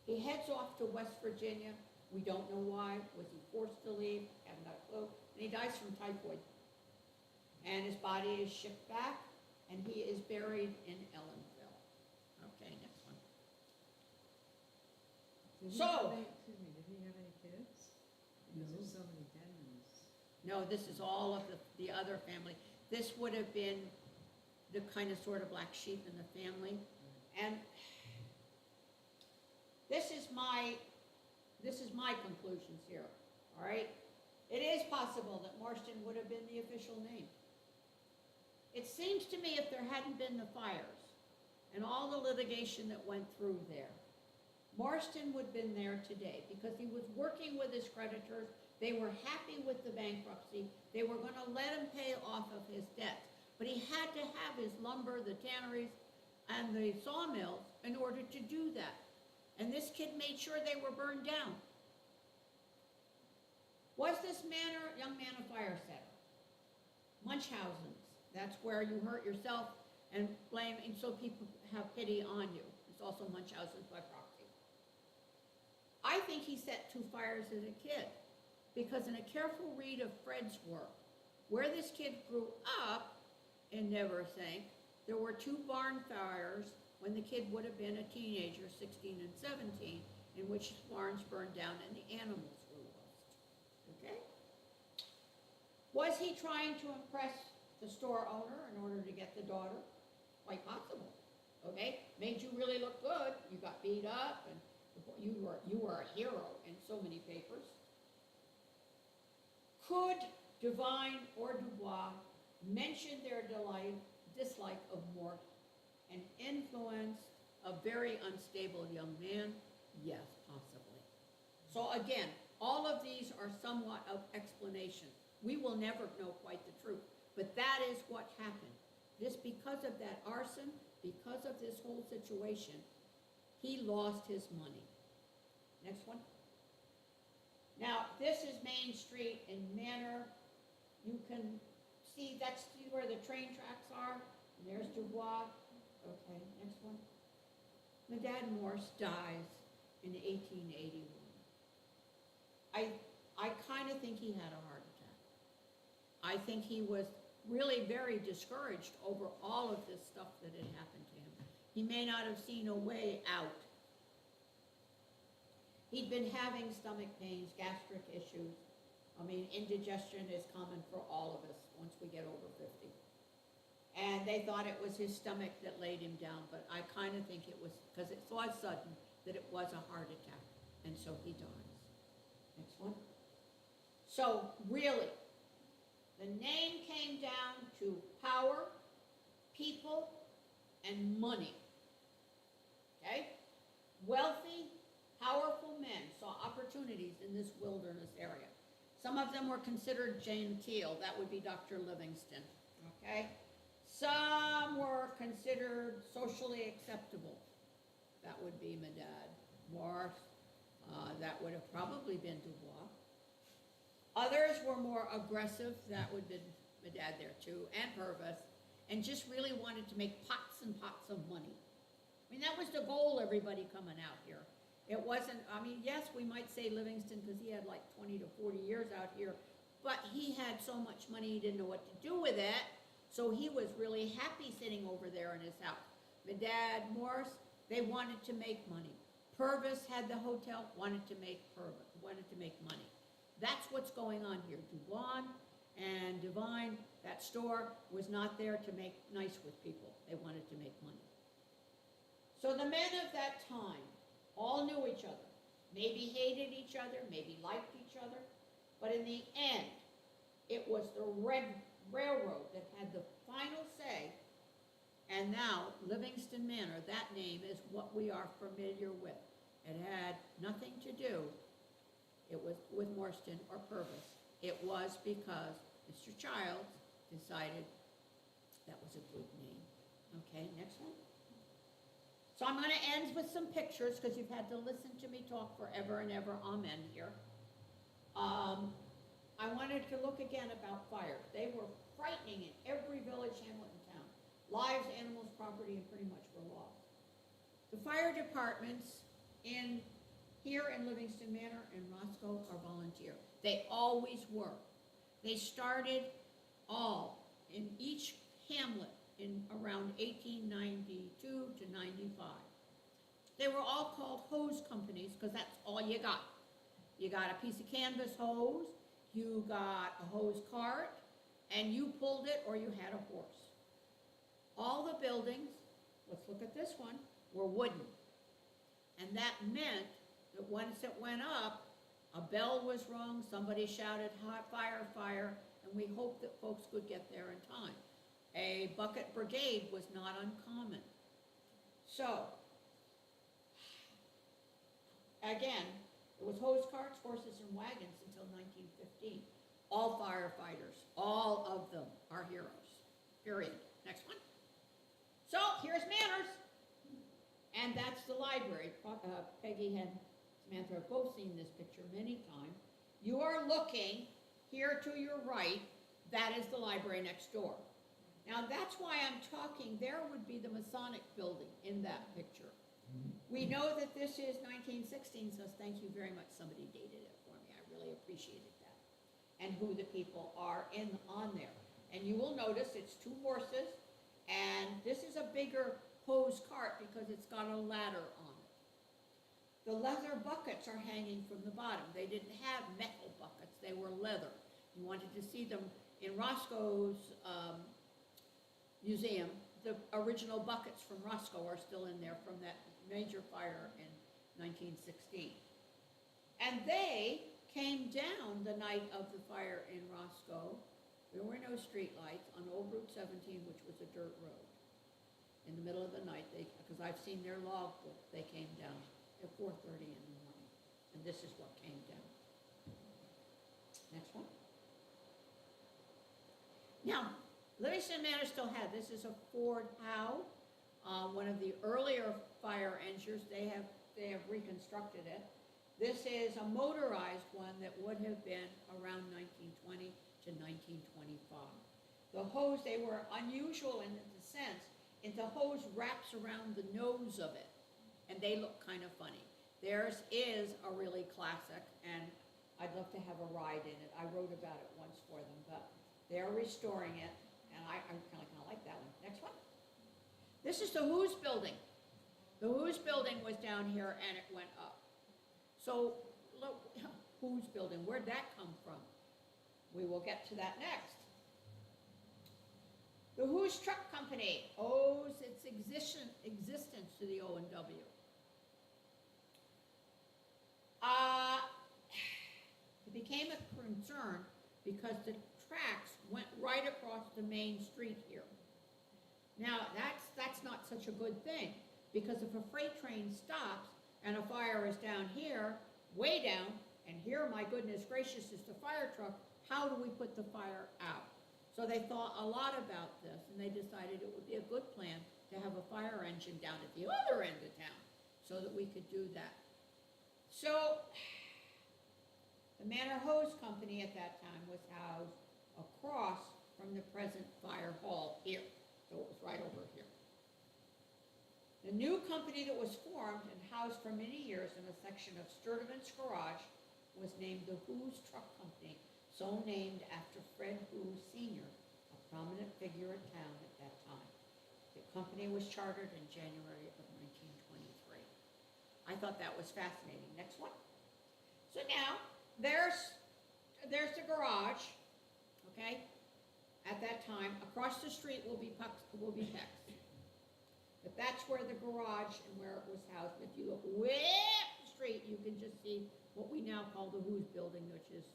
He heads off to West Virginia. We don't know why. Was he forced to leave? Haven't got a clue. And he dies from typhoid. And his body is shipped back, and he is buried in Ellenville. Okay, next one. Did he have any kids? Because there's so many Denmans. No, this is all of the other family. This would have been the kind of sort of black sheep in the family. And this is my conclusions here, all right? It is possible that Morsston would have been the official name. It seems to me if there hadn't been the fires and all the litigation that went through there, Morsston would have been there today because he was working with his creditors. They were happy with the bankruptcy. They were going to let him pay off of his debts. But he had to have his lumber, the tanneries, and the sawmills in order to do that. And this kid made sure they were burned down. Was this manor, young man, a fire setter? Munchausen's. That's where you hurt yourself and blame, and so people have pity on you. It's also Munchausen's by proxy. I think he set 2 fires as a kid, because in a careful read of Fred's work, where this kid grew up in Neversink, there were 2 barn fires when the kid would have been a teenager, 16 and 17, in which barns burned down and the animals were lost. Okay? Was he trying to impress the store owner in order to get the daughter? Quite possible. Okay? Made you really look good. You got beat up, and you were a hero in so many papers. Could Devine or Dubois mention their dislike of Mort and influence a very unstable young man? Yes, possibly. So again, all of these are somewhat of explanation. We will never know quite the truth, but that is what happened. Because of that arson, because of this whole situation, he lost his money. Next one. Now, this is Main Street in Manor. You can see that's where the train tracks are. And there's Dubois. Okay, next one. My dad Morse dies in 1881. I kind of think he had a heart attack. I think he was really very discouraged over all of this stuff that had happened to him. He may not have seen a way out. He'd been having stomach pains, gastric issues. I mean, indigestion is common for all of us once we get over 50. And they thought it was his stomach that laid him down, but I kind of think it was, because it was sudden, that it was a heart attack, and so he dies. Next one. So, really, the name came down to power, people, and money. Okay? Wealthy, powerful men saw opportunities in this wilderness area. Some of them were considered genteel. That would be Dr. Livingston. Okay? Some were considered socially acceptable. That would be my dad. Morse. That would have probably been Dubois. Others were more aggressive. That would have been my dad there too, and Purvis, and just really wanted to make pots and pots of money. I mean, that was the goal, everybody coming out here. It wasn't, I mean, yes, we might say Livingston because he had like 20 to 40 years out here, but he had so much money he didn't know what to do with it, so he was really happy sitting over there in his house. My dad, Morse, they wanted to make money. Purvis had the hotel, wanted to make money. That's what's going on here. Dubois and Devine, that store, was not there to make nice with people. They wanted to make money. So the men of that time all knew each other. Maybe hated each other, maybe liked each other. But in the end, it was the Red Railroad that had the final say. And now, Livingston Manor, that name is what we are familiar with. It had nothing to do with Morsston or Purvis. It was because Mr. Childs decided that was a good name. Okay, next one. So I'm going to end with some pictures because you've had to listen to me talk forever and ever. Amen here. I wanted to look again about fires. They were frightening in every village, hamlet, and town. Lives, animals, property, and pretty much were lost. The fire departments here in Livingston Manor and Roscoe are volunteer. They always were. They started all in each hamlet in around 1892 to 95. They were all called hose companies because that's all you got. You got a piece of canvas hose, you got a hose cart, and you pulled it or you had a horse. All the buildings, let's look at this one, were wooden. And that meant that once it went up, a bell was rung, somebody shouted, fire, fire, and we hoped that folks could get there in time. A bucket brigade was not uncommon. So, again, it was hose carts, horses, and wagons until 1915. All firefighters, all of them are heroes, period. Next one. So, here's Manners. And that's the library. Peggy and Samantha have both seen this picture many times. You are looking here to your right. That is the library next door. Now, that's why I'm talking. There would be the Masonic building in that picture. We know that this is 1916, so thank you very much. Somebody dated it for me. I really appreciated that. And who the people are on there. And you will notice it's 2 horses, and this is a bigger hose cart because it's got a ladder on it. The leather buckets are hanging from the bottom. They didn't have metal buckets, they were leather. You wanted to see them in Roscoe's museum. The original buckets from Roscoe are still in there from that major fire in 1916. And they came down the night of the fire in Roscoe. There were no street lights on Old Route 17, which was a dirt road. In the middle of the night, because I've seen their logbook, they came down at 4:30 in the morning. And this is what came down. Next one. Now, Livingston Manor still had, this is a Ford Howe, one of the earlier fire engines. They have reconstructed it. This is a motorized one that would have been around 1920 to 1925. The hose, they were unusual in the sense, the hose wraps around the nose of it, and they look kind of funny. Theirs is a really classic, and I'd love to have a ride in it. I wrote about it once for them, but they're restoring it, and I kind of like that one. Next one. This is the Who's building. The Who's building was down here, and it went up. So, look, Who's building, where'd that come from? We will get to that next. The Who's Truck Company owes its existence to the O&W. It became a concern because the tracks went right across the main street here. Now, that's not such a good thing, because if a freight train stops and a fire is down here, way down, and here, my goodness gracious, is the fire truck, how do we put the fire out? So they thought a lot about this, and they decided it would be a good plan to have a fire engine down at the other end of town so that we could do that. So the Manor Hose Company at that time was housed across from the present fire hall here. So it was right over here. The new company that was formed and housed for many years in a section of Sturdivant's garage was named the Who's Truck Company, so named after Fred Who Sr., a prominent figure in town at that time. The company was chartered in January of 1923. I thought that was fascinating. Next one. So now, there's the garage, okay? At that time, across the street will be Peck's. But that's where the garage and where it was housed. If you look way up the street, you can just see what we now call the Who's building, which has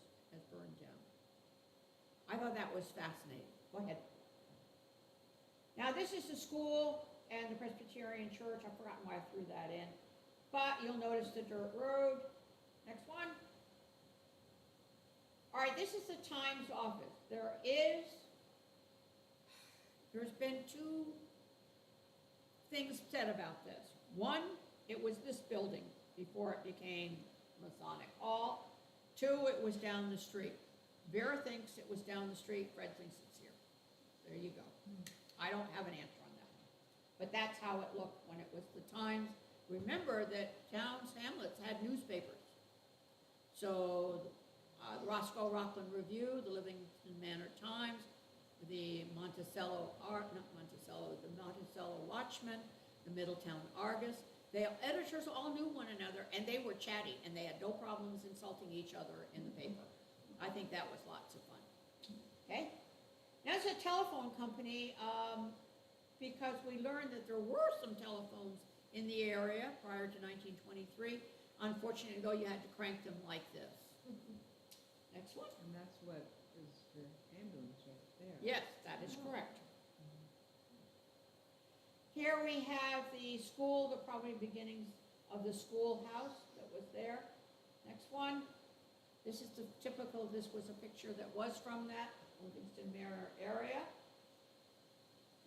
burned down. I thought that was fascinating. Go ahead. Now this is the school and the Presbyterian church. I've forgotten why I threw that in. But you'll notice the dirt road. Next one. All right, this is the Times office. There's been 2 things said about this. One, it was this building before it became Masonic Hall. 2, it was down the street. Vera thinks it was down the street. Fred thinks it's here. There you go. I don't have an answer on that one. But that's how it looked when it was the Times. Remember that towns, hamlets had newspapers. So the Roscoe Rockland Review, the Livingston Manor Times, the Monticello Watchman, the Middletown Argus. The editors all knew one another, and they were chatty, and they had no problems insulting each other in the paper. I think that was lots of fun. Okay? Now it's a telephone company, because we learned that there were some telephones in the area prior to 1923. Unfortunately, though, you had to crank them like this. Next one. And that's what is the ambulance right there. Yes, that is correct. Here we have the school, the probably beginnings of the schoolhouse that was there. Next one. This is the typical, this was a picture that was from that Livingston Manor area.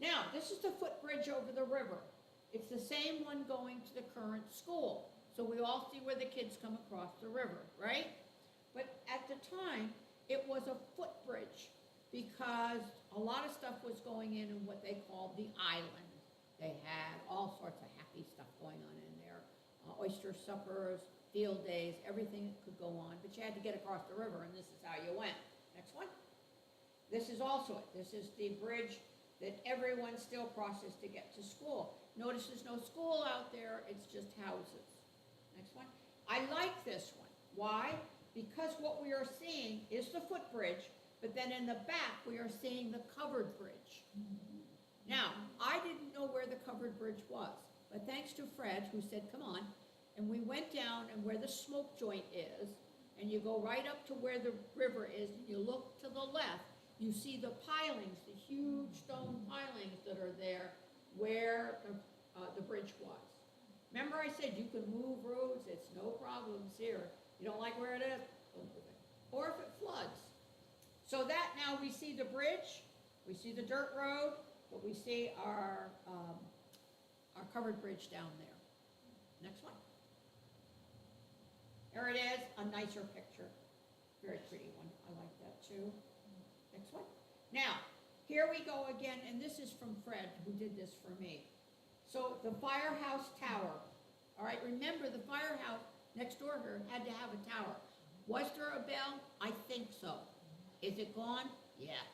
Now, this is the footbridge over the river. It's the same one going to the current school. So we all see where the kids come across the river, right? But at the time, it was a footbridge because a lot of stuff was going in what they called the island. They had all sorts of happy stuff going on in there. Oyster suppers, field days, everything that could go on, but you had to get across the river, and this is how you went. Next one. This is also it. This is the bridge that everyone still crosses to get to school. Notice there's no school out there, it's just houses. Next one. I like this one. Why? Because what we are seeing is the footbridge, but then in the back we are seeing the covered bridge. Now, I didn't know where the covered bridge was, but thanks to Fred, who said, come on, and we went down and where the smoke joint is, and you go right up to where the river is, and you look to the left, you see the pilings, the huge stone pilings that are there where the bridge was. Remember I said you can move roads, it's no problems here. You don't like where it is, don't move it. Or if it floods. So that now we see the bridge, we see the dirt road, but we see our covered bridge down there. Next one. There it is, a nicer picture. Very pretty one, I like that too. Next one. Now, here we go again, and this is from Fred, who did this for me. So the firehouse tower. All right, remember the firehouse next door here had to have a tower. Was there a bell? I think so. Is it gone? Yeah.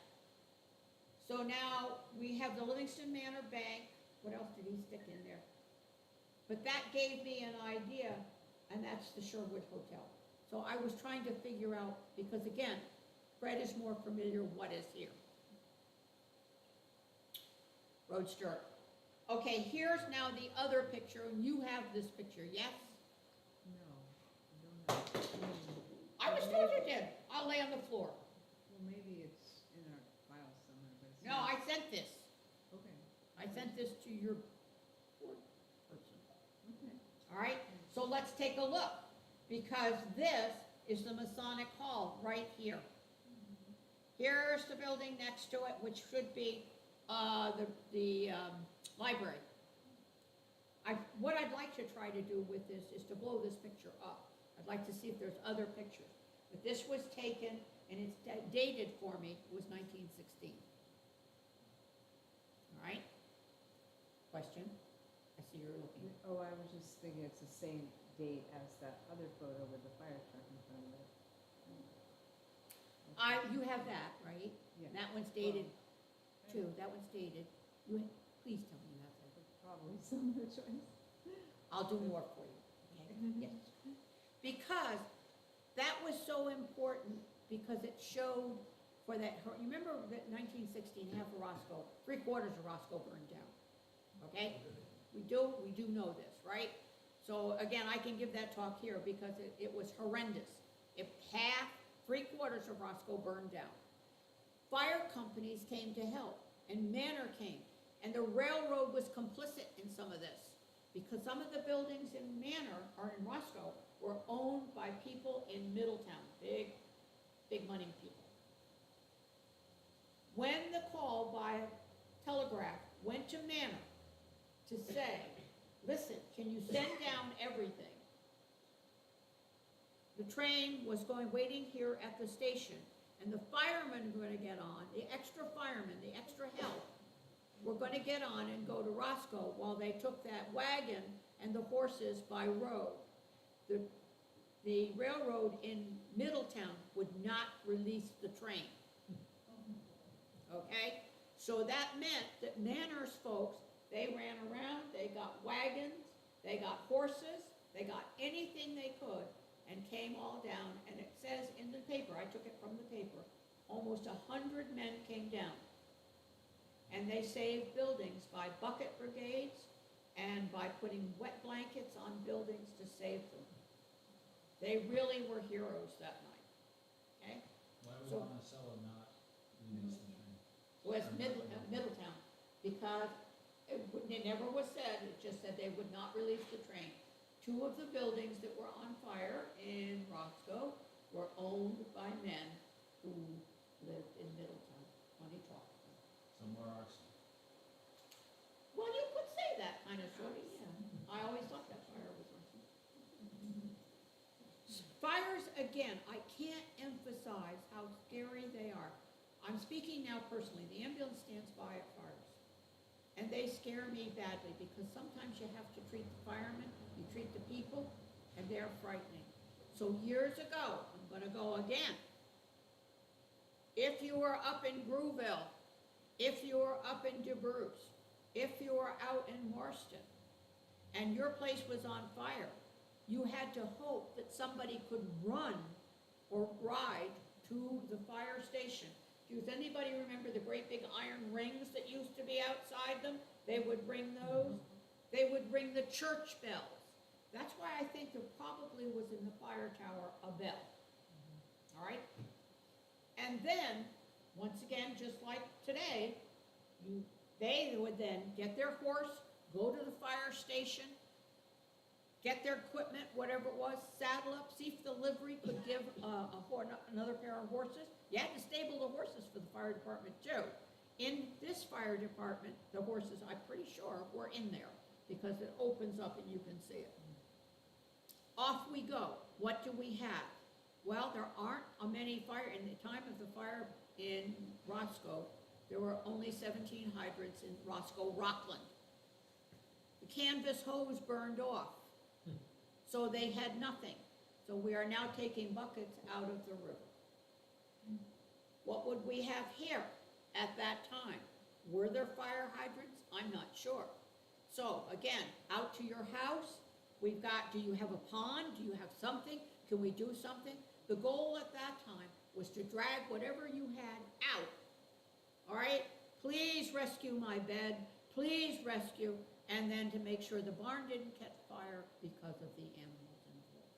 So now we have the Livingston Manor Bank. What else did he stick in there? But that gave me an idea, and that's the Sherwood Hotel. So I was trying to figure out, because again, Fred is more familiar what is here. Roadster. Okay, here's now the other picture, and you have this picture, yes? No, I don't have. I was told you did. I'll lay on the floor. Well, maybe it's in our file somewhere, but it's No, not. I sent this. Okay, I sent this to your board person. okay. All right, so let's take a look, because this is the Masonic Hall right here. Here's the building next to it, which should be the library. What I'd like to try to do with this is to blow this picture up. I'd like to see if there's other pictures. But this was taken, and it's dated for me, it was 1916. All right? Question? I see you're looking. Oh, I was just thinking it's the same date as that other photo with the fire truck in front of it. You have that, right? Yeah. That one's dated too, that one's dated. Please tell me you have that. Probably similar choice. I'll do more for you, okay? Yes. Because that was so important, because it showed for that, you remember that 1916, half of Roscoe, 3/4 of Roscoe burned down, okay? We do know this, right? So again, I can give that talk here because it was horrendous. If 3/4 of Roscoe burned down. Fire companies came to help, and Manor came, and the railroad was complicit in some of this, because some of the buildings in Manor, or in Roscoe, were owned by people in Middletown, big money people. When the call by telegraph went to Manor to say, listen, can you send down everything? The train was waiting here at the station, and the firemen were going to get on, the extra firemen, the extra help, were going to get on and go to Roscoe while they took that wagon and the horses by road. The railroad in Middletown would not release the train. Okay? So that meant that Manor's folks, they ran around, they got wagons, they got horses, they got anything they could, and came all down, and it says in the paper, I took it from the paper, almost 100 men came down. And they saved buildings by bucket brigades, and by putting wet blankets on buildings to save them. They really were heroes that night, okay? Why would So- Monticello not release the train? Was Middletown, because it never was said, it just said they would not release the train. 2 of the buildings that were on fire in Roscoe were owned by men who lived in Middletown, when he talked to them. Somewhere arson. Well, you could say that kind of sort of, yeah. I always thought that fire was arson. Fires, again, I can't emphasize how scary they are. I'm speaking now personally. The ambulance stands by at fires. And they scare me badly because sometimes you have to treat the firemen, you treat the people, and they're frightening. So years ago, I'm gonna go again. If you were up in Grooville, if you were up in DeBruce, if you were out in Morsston, and your place was on fire, you had to hope that somebody could run or ride to the fire station. Does anybody remember the great big iron rings that used to be outside them? They would ring those. They would ring the church bells. That's why I think there probably was in the fire tower a bell. All right? And then, once again, just like today, they would then get their horse, go to the fire station, get their equipment, whatever it was, saddle up, see if the livery could give another pair of horses. You had to stable the horses for the fire department too. In this fire department, the horses, I'm pretty sure, were in there because it opens up and you can see it. Off we go. What do we have? Well, there aren't many fire. In the time of the fire in Roscoe, there were only 17 hydrants in Roscoe, Rockland. The canvas hose burned off. So they had nothing. So we are now taking buckets out of the river. What would we have here at that time? Were there fire hydrants? I'm not sure. So again, out to your house, we've got, do you have a pond? Do you have something? Can we do something? The goal at that time was to drag whatever you had out. All right? Please rescue my bed. Please rescue. And then to make sure the barn didn't catch fire because of the animals involved.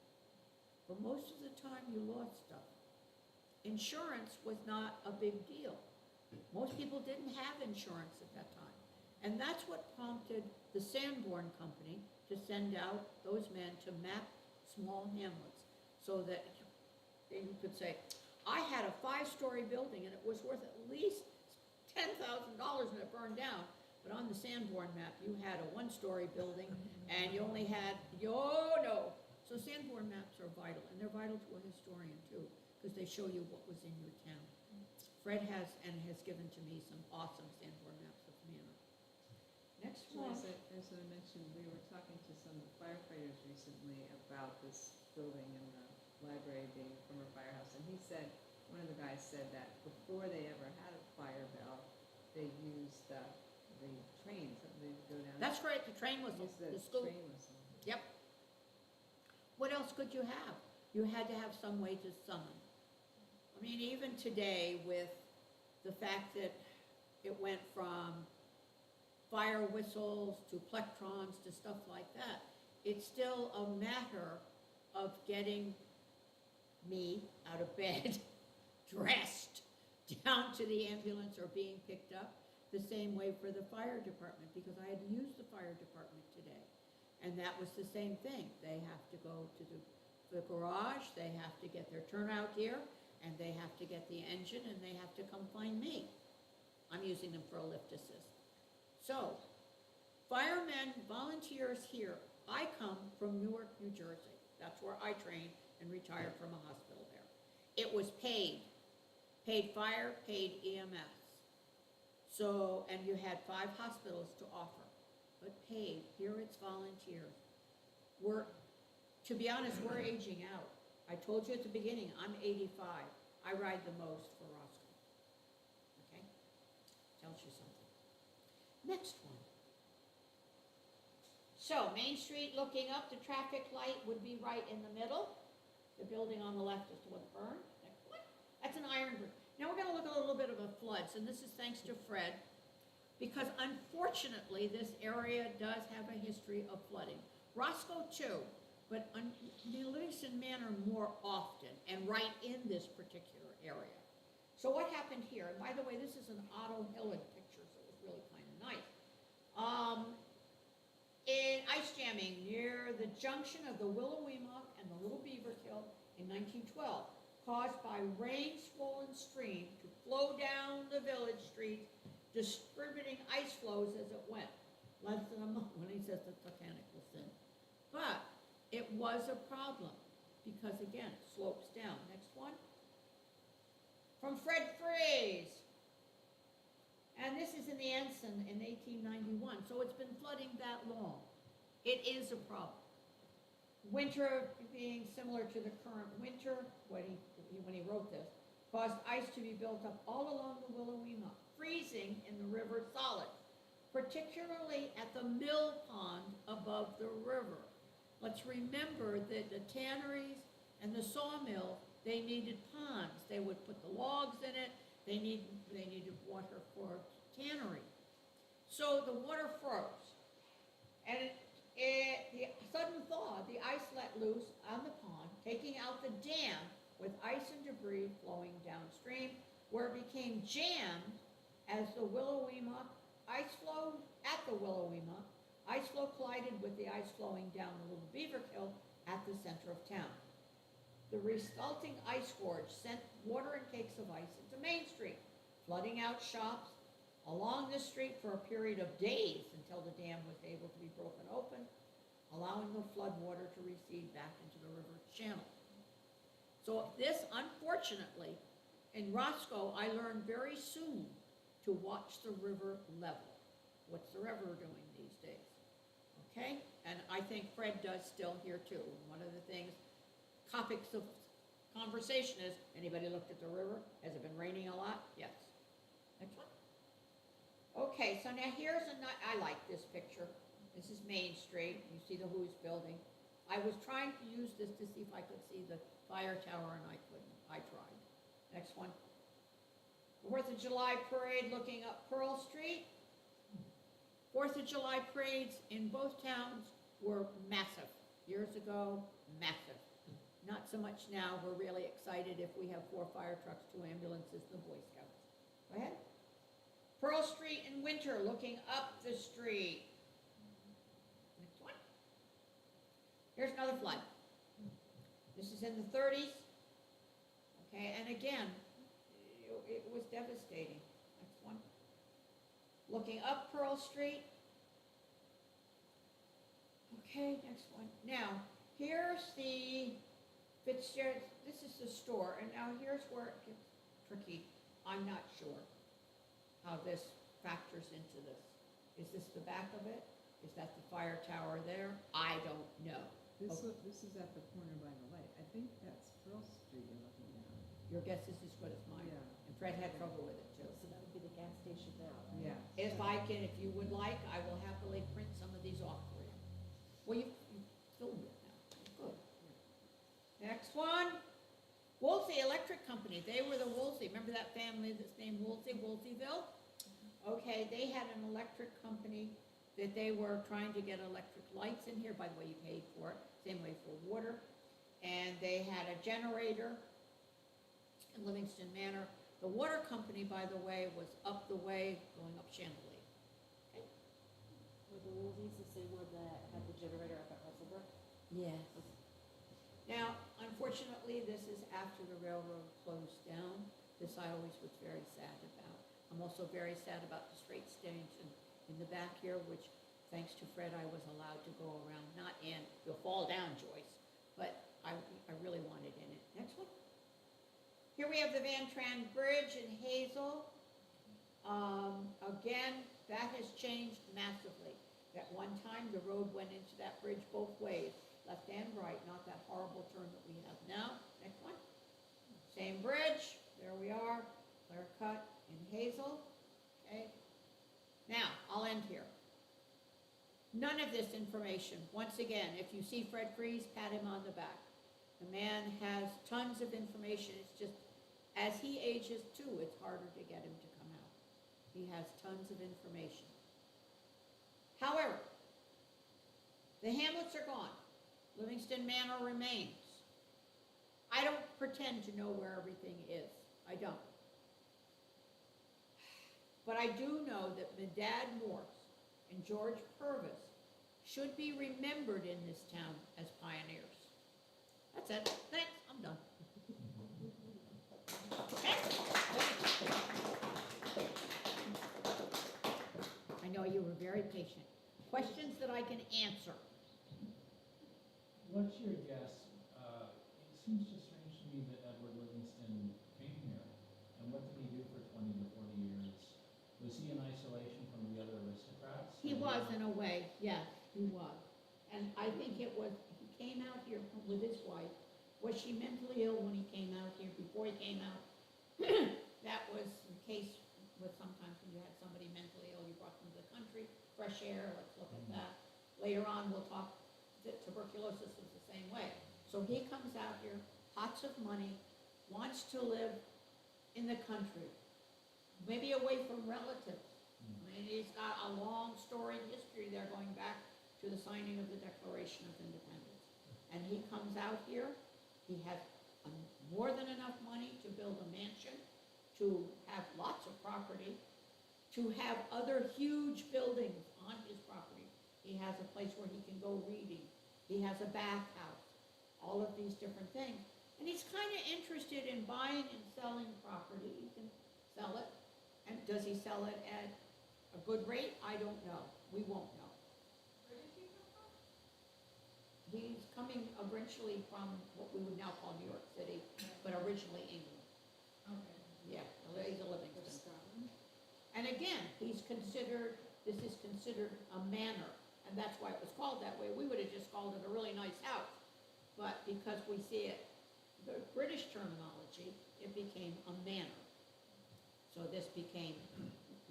But most of the time you lost stuff. Insurance was not a big deal. Most people didn't have insurance at that time. And that's what prompted the Sanborn Company to send out those men to map small hamlets so that you could say, I had a 5-story building and it was worth at least $10,000 and it burned down. But on the Sanborn map, you had a 1-story building and you only had, So Sanborn maps are vital, and they're vital to a historian too, because they show you what was in your town. Fred has given to me some awesome Sanborn maps of Manor. Next one. As I mentioned, we were talking to some firefighters recently about this building and the library being a former firehouse, and he said, one of the guys said that before they ever had a fire bell, they used the trains, they go down. That's right, the train whistle, Use the school. train whistle. Yep. What else could you have? You had to have some way to summon. I mean, even today with the fact that it went from fire whistles to plectrons to stuff like that, it's still a matter of getting me out of bed, dressed, down to the ambulance or being picked up. The same way for the fire department, because I had to use the fire department today. And that was the same thing. They have to go to the garage, they have to get their turnout gear, and they have to get the engine, and they have to come find me. I'm using them for a lift assist. So, firemen, volunteers here. I come from Newark, New Jersey. That's where I trained and retired from a hospital there. It was paid. Paid fire, paid EMS. So, and you had 5 hospitals to offer, but paid. Here it's volunteers. To be honest, we're aging out. I told you at the beginning, I'm 85. I ride the most for Roscoe. Okay? Tells you something. Next one. So, Main Street looking up, the traffic light would be right in the middle. The building on the left is the one that burned. Next one. That's an iron bridge. Now we're going to look at a little bit of a floods, and this is thanks to Fred. because unfortunately, this area does have a history of flooding. Roscoe too, but the Livingston Manor more often, and right in this particular area. So what happened here, and by the way, this is an Otto Hillen picture, so it was really kind of nice. In ice jamming near the junction of the Willowweemock and the Little Beaverkill in 1912, caused by rain-swollen stream to flow down the village street, distributing ice flows as it went. Less than a month when he says the Titanic will sink. But it was a problem because, again, it slopes down. Next one. From Fred Freeze. And this is in the Ensign in 1891, so it's been flooding that long. It is a problem. Winter being similar to the current winter, when he wrote this, caused ice to be built up all along the Willowweemock, freezing in the river solid, particularly at the mill pond above the river. Let's remember that the tanneries and the sawmill, they needed ponds. They would put the logs in it. They needed water for tannery. So the water froze. And the sudden thaw, the ice let loose on the pond, taking out the dam with ice and debris flowing downstream, where it became jammed as the Willowweemock ice flowed at the Willowweemock. Ice flow collided with the ice flowing down the Little Beaverkill at the center of town. The resulting ice gorge sent water and cakes of ice into Main Street, flooding out shops along this street for a period of days until the dam was able to be broken open, allowing the flood water to recede back into the river channel. So this, unfortunately, in Roscoe, I learned very soon to watch the river level. What's the river doing these days? Okay, and I think Fred does still here too. One of the things, topics of conversation is, anybody looked at the river? Has it been raining a lot? Yes. Next one. Okay, so now here's I like this picture. This is Main Street. You see the Who's building. I was trying to use this to see if I could see the fire tower, and I couldn't. I tried. Next one. 4th of July parade looking up Pearl Street. 4th of July parades in both towns were massive. Years ago, massive. Not so much now. We're really excited if we have 4 fire trucks, 2 ambulances, the Boy Scouts. Go ahead. Pearl Street in winter, looking up the street. Next one. Here's another flood. This is in the 30s. Okay, and again, it was devastating. Next one. Looking up Pearl Street. Okay, next one. Now, here's the Fitzgerald, this is the store, and now here's where it gets tricky. I'm not sure how this factors into this. Is this the back of it? Is that the fire tower there? I don't know. This is at the corner by the light. I think that's Pearl Street you're looking at. Your guess is as good as mine. Yeah. And Fred had trouble with it too. So that would be the gas station now, right? Yeah. If you would like, I will happily print some of these off for you. Well, you filmed it now. Good. Next one. Woolsey Electric Company. They were the Woolsey. Remember that family that's named Woolsey, Woolseyville? Okay, they had an electric company that they were trying to get electric lights in here. By the way, you paid for it. Same way for water. And they had a generator in Livingston Manor. The water company, by the way, was up the way going up Chandelier. Okay? Were the Woolseys the same one that had the generator up at Russellbrook? Yes. Now, unfortunately, this is after the railroad closed down. This I always was very sad about. I'm also very sad about the straight station in the back here, which, thanks to Fred, I was allowed to go around, not in, you'll fall down, Joyce, but I really wanted in it. Next one. Here we have the Van Tran Bridge in Hazel. Again, that has changed massively. At one time, the road went into that bridge both ways, left and right, not that horrible turn that we have now. Next one. Same bridge, there we are, clear cut in Hazel. Okay. Now, I'll end here. None of this information, once again, if you see Fred Freeze, pat him on the back. The man has tons of information. It's just, as he ages too, it's harder to get him to come out. He has tons of information. However, the hamlets are gone. Livingston Manor remains. I don't pretend to know where everything is. I don't. But I do know that Medad Morse and George Purvis should be remembered in this town as pioneers. That's it. Thanks. I'm done. I know you were very patient. Questions that I can answer. What's your guess? It seems just strange to me that Edward Livingston came here. And what did he do for 20 to 40 years? Was he in isolation from the other aristocrats? He was in a way, yes, he was. And I think it was, he came out here with his wife. Was she mentally ill when he came out here, before he came out? That was the case with sometimes when you had somebody mentally ill, you brought them to the country, fresh air, let's look at that. Later on, we'll talk that tuberculosis was the same way. So he comes out here, lots of money, wants to live in the country, maybe away from relatives. I mean, he's got a long storied history there going back to the signing of the Declaration of Independence. And he comes out here, he has more than enough money to build a mansion, to have lots of property, to have other huge buildings on his property. He has a place where he can go reading. He has a bathhouse, all of these different things. And he's kind of interested in buying and selling property. He can sell it. And does he sell it at a good rate? I don't know. We won't know. Where did you come from? He's coming originally from what we would now call New York City, but originally England. Okay. Yeah, he's a Livingston. For Scotland? And again, this is considered a manor, and that's why it was called that way. We would have just called it a really nice house. But because we see it, the British terminology, it became a manor. So this became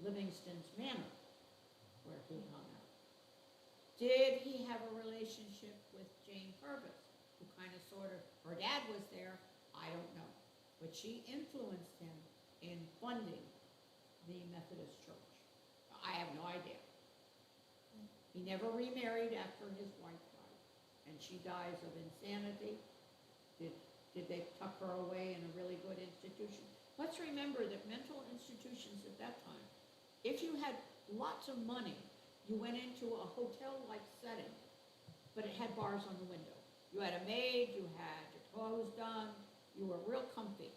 Livingston's Manor, where he hung out. Did he have a relationship with Jane Purvis, who kind of sort of, her dad was there, I don't know. But she influenced him in funding the Methodist Church. I have no idea. He never remarried after his wife died, and she dies of insanity. Did they tuck her away in a really good institution? Let's remember that mental institutions at that time, if you had lots of money, you went into a hotel-like setting, but it had bars on the window. You had a maid, you had your clothes done, you were real comfy.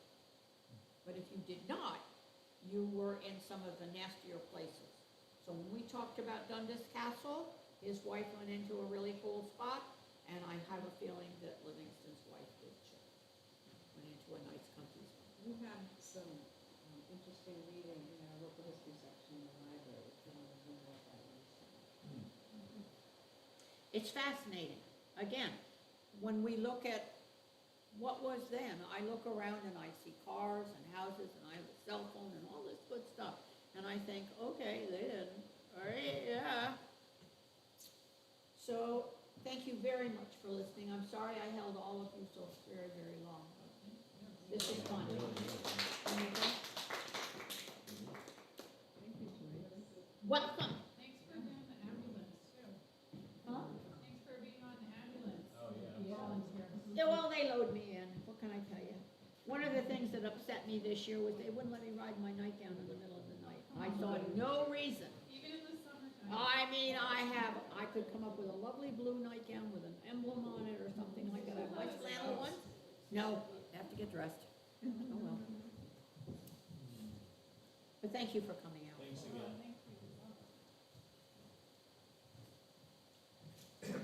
But if you did not, you were in some of the nastier places. So when we talked about Dundas Castle, his wife went into a really cool spot, and I have a feeling that Livingston's wife did too. Went into a nice comfy spot. You have some interesting reading in our local history section in the library, if you want to know what that is. It's fascinating. Again, when we look at what was then, I look around and I see cars and houses and I have a cell phone and all this good stuff. And I think, okay, they didn't. All right, yeah. So, thank you very much for listening. I'm sorry I held all of you so very, very long. But this is fun. Welcome. Thanks for doing the ambulance too. Huh? Thanks for being on the ambulance. Oh, yeah. Volunteer. Yeah, well, they load me in. What can I tell you? One of the things that upset me this year was they wouldn't let me ride my nightgown in the middle of the night. I saw no reason. Even in the summertime. I mean, I could come up with a lovely blue nightgown with an emblem on it or something like that. I have nice flannel one. No, I have to get dressed. Oh, well. But thank you for coming out. Thanks Well, again. thank you.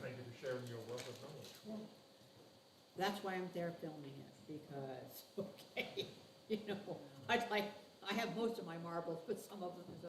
Thank you for sharing your wealth of knowledge. That's why I'm there filming it, because, okay, you know, I have most of my marbles, but some of them is